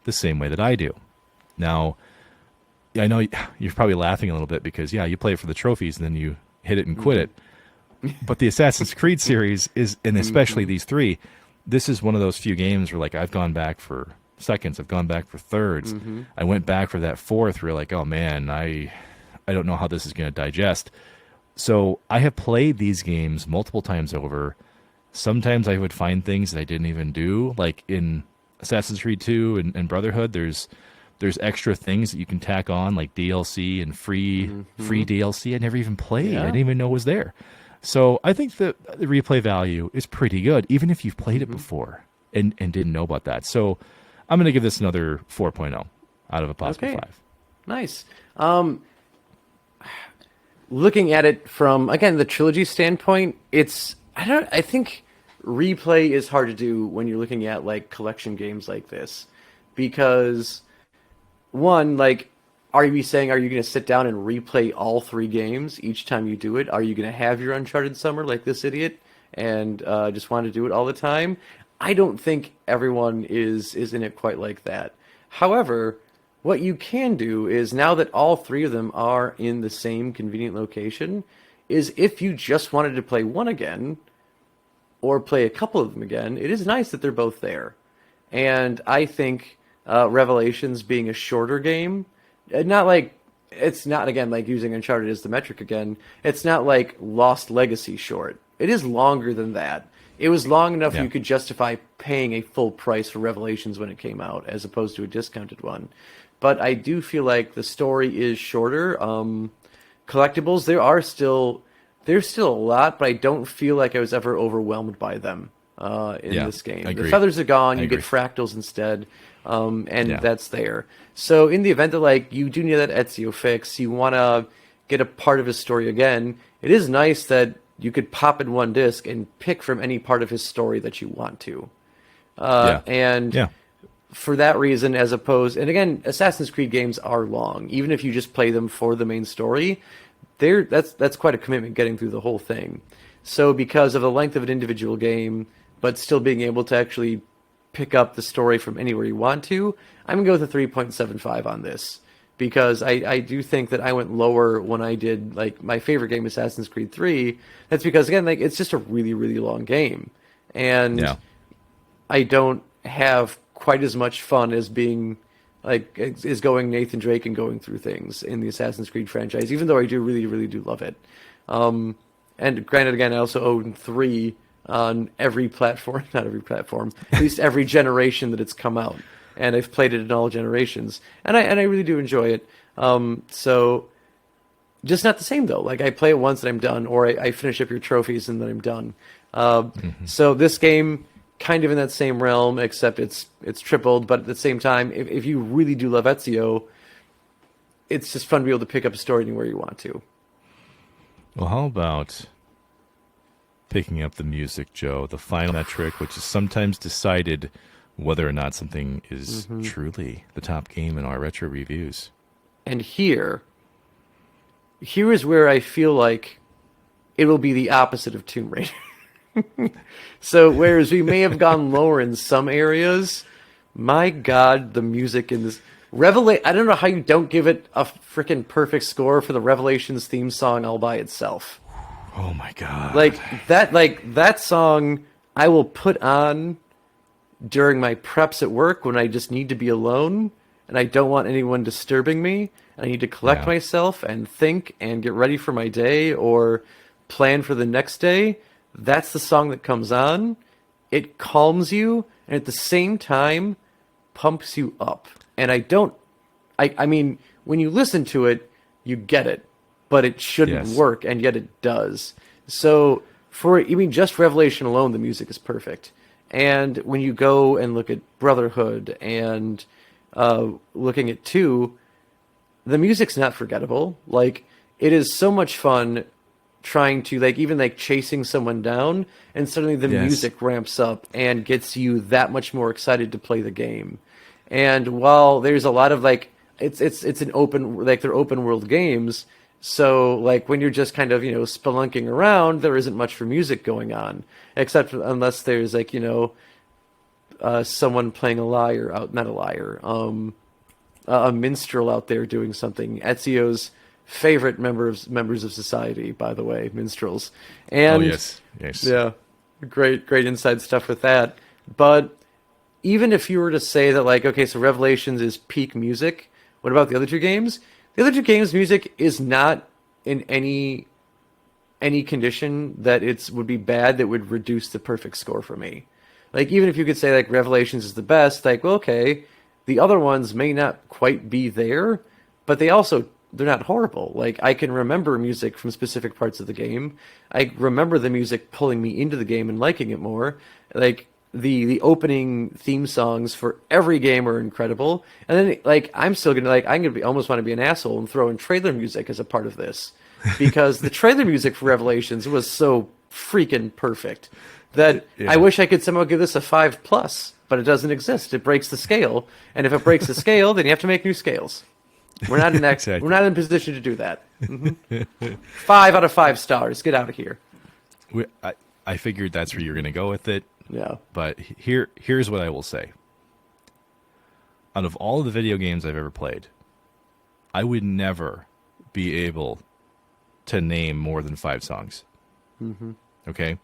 the same way that I do. Now, I know you're probably laughing a little bit because, you play it for the trophies and then you hit it and quit it. But the Assassin's Creed series is, and especially these 3, this is one of those few games where, like, I've gone back for seconds, I've gone back for thirds. I went back for that 4th where you're like, oh man, I I don't know how this is going to digest. So I have played these games multiple times over. Sometimes I would find things that I didn't even do, like in Assassin's Creed 2 and Brotherhood. There's extra things that you can tack on, like DLC and free DLC. I never even played. Yeah. I didn't even know it was there. So I think that the replay value is pretty good, even if you've played it before and didn't know about that. So I'm going to give this another 4.0 out of a possible 5. Nice. Looking at it from, again, the trilogy standpoint, I think replay is hard to do when you're looking at like collection games like this, because one, like, are you going to sit down and replay all 3 games each time you do it? Are you going to have your Uncharted summer like this idiot and just want to do it all the time? I don't think everyone is in it quite like that. However, what you can do is, now that all 3 of them are in the same convenient location, is if you just wanted to play one again or play a couple of them again, it is nice that they're both there. And I think Revelations being a shorter game, not like, it's not, again, like using Uncharted as the metric again, it's not like Lost Legacy short. It is longer than that. It was long enough you could justify paying a full price for Revelations when it came out, as opposed to a discounted one. But I do feel like the story is shorter. Collectibles, there's still a lot, but I don't feel like I was ever overwhelmed by them in this game. The feathers are gone. You get fractals instead, and that's there. So in the event that like you do need that Ezio fix, you want to get a part of his story again, it is nice that you could pop in one disc and pick from any part of his story that you want to. For that reason, as opposed, and again, Assassin's Creed games are long. Even if you just play them for the main story, that's quite a commitment getting through the whole thing. So because of the length of an individual game, but still being able to actually pick up the story from anywhere you want to, I'm going to go with a 3.75 on this. Because I do think that I went lower when I did, like, my favorite game, Assassin's Creed 3. That's because, again, like, it's just a really, really long game. And I don't have quite as much fun as being, like, is going Nathan Drake and going through things in the Assassin's Creed franchise, even though I do really, really do love it. And granted, again, I also own 3 on every platform, not every platform, at least every generation that it's come out. And I've played it in all generations, and I really do enjoy it. So, just not the same though. Like, I play it once and I'm done, or I finish up your trophies and then I'm done. So this game, kind of in that same realm, except it's tripled. But at the same time, if you really do love Ezio, it's just fun to be able to pick up a story anywhere you want to. Well, how about picking up the music, Joe? The final metric, which is sometimes decided whether or not something is truly the top game in our retro reviews. And here is where I feel like it will be the opposite of Tomb Raider. So whereas we may have gone lower in some areas, my God, the music in this I don't know how you don't give it a freaking perfect score for the Revelations theme song all by itself. Oh my God. Like that song I will put on during my preps at work when I just need to be alone and I don't want anyone disturbing me, and I need to collect myself and think and get ready for my day or plan for the next day. That's the song that comes on. It calms you and at the same time pumps you up. And I mean, when you listen to it, you get it, but it shouldn't work, and yet it does. So just Revelation alone, the music is perfect. And when you go and look at Brotherhood and looking at 2, the music's not forgettable. Like, it is so much fun trying to, like, even like chasing someone down, and suddenly the music ramps up and gets you that much more excited to play the game. And while there's a lot of like, it's an open, like, they're open world games. So, like, when you're just kind of, spelunking around, there isn't much for music going on, except unless there's, like, someone playing a minstrel out there doing something. Ezio's favorite members of society, by the way, minstrels. And yes. Yeah, great inside stuff with that. But even if you were to say that, like, okay, so Revelations is peak music, what about the other 2 games? The other two games' music is not in any condition that it would be bad that would reduce the perfect score for me. Like, even if you could say, like, Revelations is the best, like, well, okay, the other ones may not quite be there, but they're not horrible. Like, I can remember music from specific parts of the game. I remember the music pulling me into the game and liking it more. Like, the opening theme songs for every game are incredible. And then, like, I'm gonna almost want to be an asshole and throw in trailer music as a part of this. Because the trailer music for Revelations was so freaking perfect that I wish I could somehow give this a 5+, but it doesn't exist. It breaks the scale, and if it breaks the scale, then you have to make new scales. We're not in Exactly. We're not in position to do that. 5 out of 5 stars. Get out of here. I figured that's where you're going to go with it. Yeah. But here's what I will say. Out of all of the video games I've ever played, I would never be able to name more than 5 songs. Okay?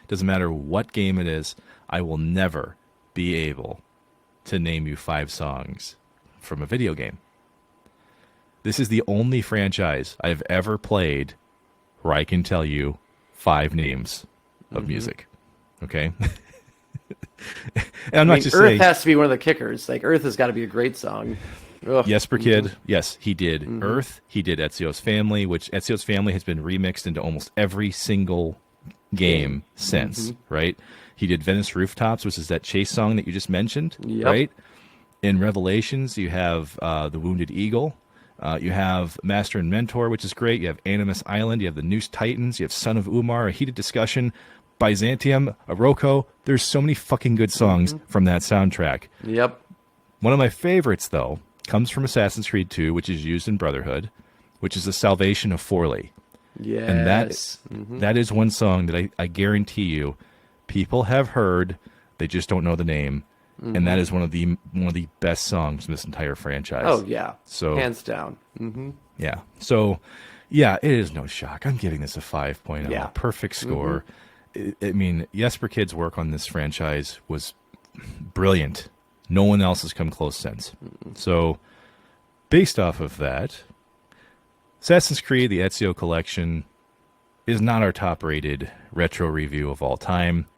Doesn't matter what game it is, I will never be able to name you 5 songs from a video game. This is the only franchise I've ever played where I can tell you 5 names of music. Okay? And I'm not just Earth saying... has to be one of the kickers. Like, Earth has got to be a great song. Ugh. Jesper Kid, yes, he did Earth. He did Ezio's Family, which Ezio's Family has been remixed into almost every single game since, right? He did Venice Rooftops, which is that chase song that you just mentioned, right? In Revelations, you have The Wounded Eagle. You have Master and Mentor, which is great. You have Animus Island. You have the Noose Titans. You have Son of Umar, A Heated Discussion, Byzantium, Aroko. There's so many fucking good songs from that soundtrack. Yep. One of my favorites, though, comes from Assassin's Creed 2, which is used in Brotherhood, which is The Salvation of Forley. Yes. And that is one song that I guarantee you people have heard, they just don't know the name. And that is one of the best songs in this entire franchise. Oh, yeah. So hands down. Yeah. So, yeah, it is no shock. I'm giving this a 5.0. Yeah. Perfect score. I mean, Jesper Kid's work on this franchise was brilliant. No one else has come close since. So, based off of that, Assassin's Creed, the Ezio Collection, is not our top-rated retro review of all time.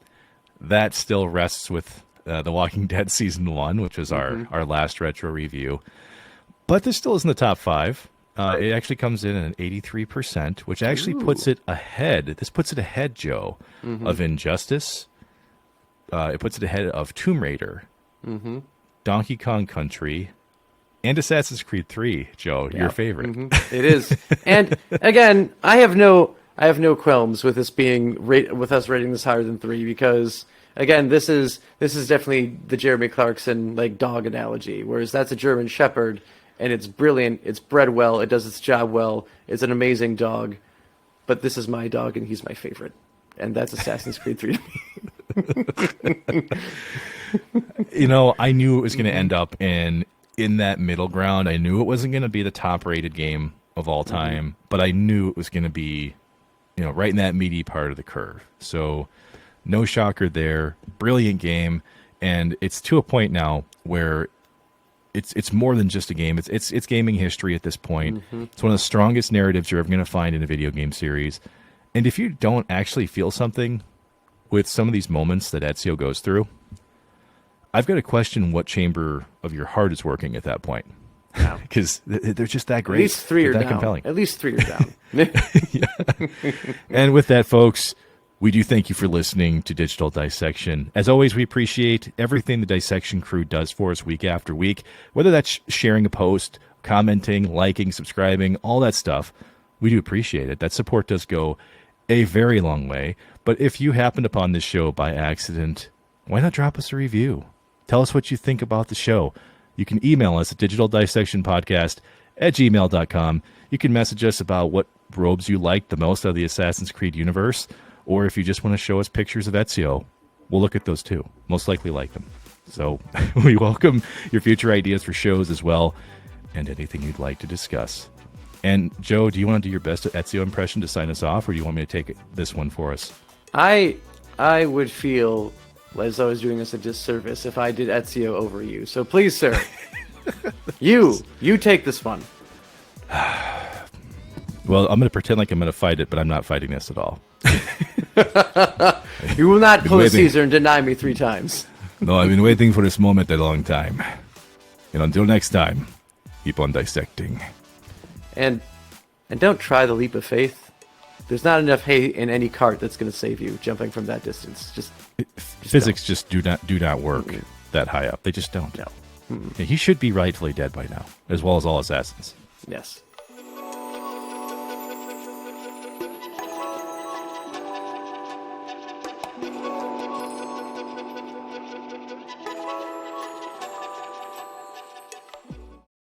That still rests with The Walking Dead Season 1, which was our last retro review. But this still is in the top 5. It actually comes in at an 83%, which actually puts it ahead. This puts it ahead, Joe, of Injustice. It puts it ahead of Tomb Raider, Donkey Kong Country, and Assassin's Creed 3, Joe, your favorite. It is. And again, I have no qualms with this with us rating this higher than 3 because again, this is definitely the Jeremy Clarkson like dog analogy, whereas that's a German Shepherd and it's brilliant, it's bred well, it does its job well, it's an amazing dog, but this is my dog and he's my favorite. And that's Assassin's Creed 3 to me. You know, I knew it was going to end up in that middle ground. I knew it wasn't going to be the top-rated game of all time, but I knew it was going to be, you know, right in that meaty part of the curve. So, no shocker there. Brilliant game, and it's to a point now where it's more than just a game. It's gaming history at this point. It's one of the strongest narratives you're ever going to find in a video game series. And if you don't actually feel something with some of these moments that Ezio goes through, I've got to question what chamber of your heart is working at that point. Because they're just that great. At least 3 are that down. Compelling. At least 3 are down. And with that, folks, we do thank you for listening to Digital Dissection. As always, we appreciate everything the Dissection crew does for us week after week, whether that's sharing a post, commenting, liking, subscribing, all that stuff. We do appreciate it. That support does go a very long way. But if you happened upon this show by accident, why not drop us a review? Tell us what you think about the show. You can email us at digitaldissectionpodcast@gmail.com. You can message us about what robes you liked the most out of the Assassin's Creed universe, or if you just want to show us pictures of Ezio, we'll look at those too. Most likely like them. So we welcome your future ideas for shows as well, and anything you'd like to discuss. And Joe, do you want to do your best Ezio impression to sign us off, or do you want me to take this one for us? I would feel as though I was doing us a disservice if I did Ezio over you. So please, sir, you take this one. Well, I'm going to pretend like I'm going to fight it, but I'm not fighting this at all. You will not pull a waiting. Caesar and deny me 3 times. No, I've been waiting for this moment a long time. And until next time, keep on dissecting. And don't try the leap of faith. There's not enough hay in any cart that's going to save you jumping from that distance. Just Physics just do not work that high up. They just don't. No. Yeah, he should be rightfully dead by now, as well as all assassins. Yes.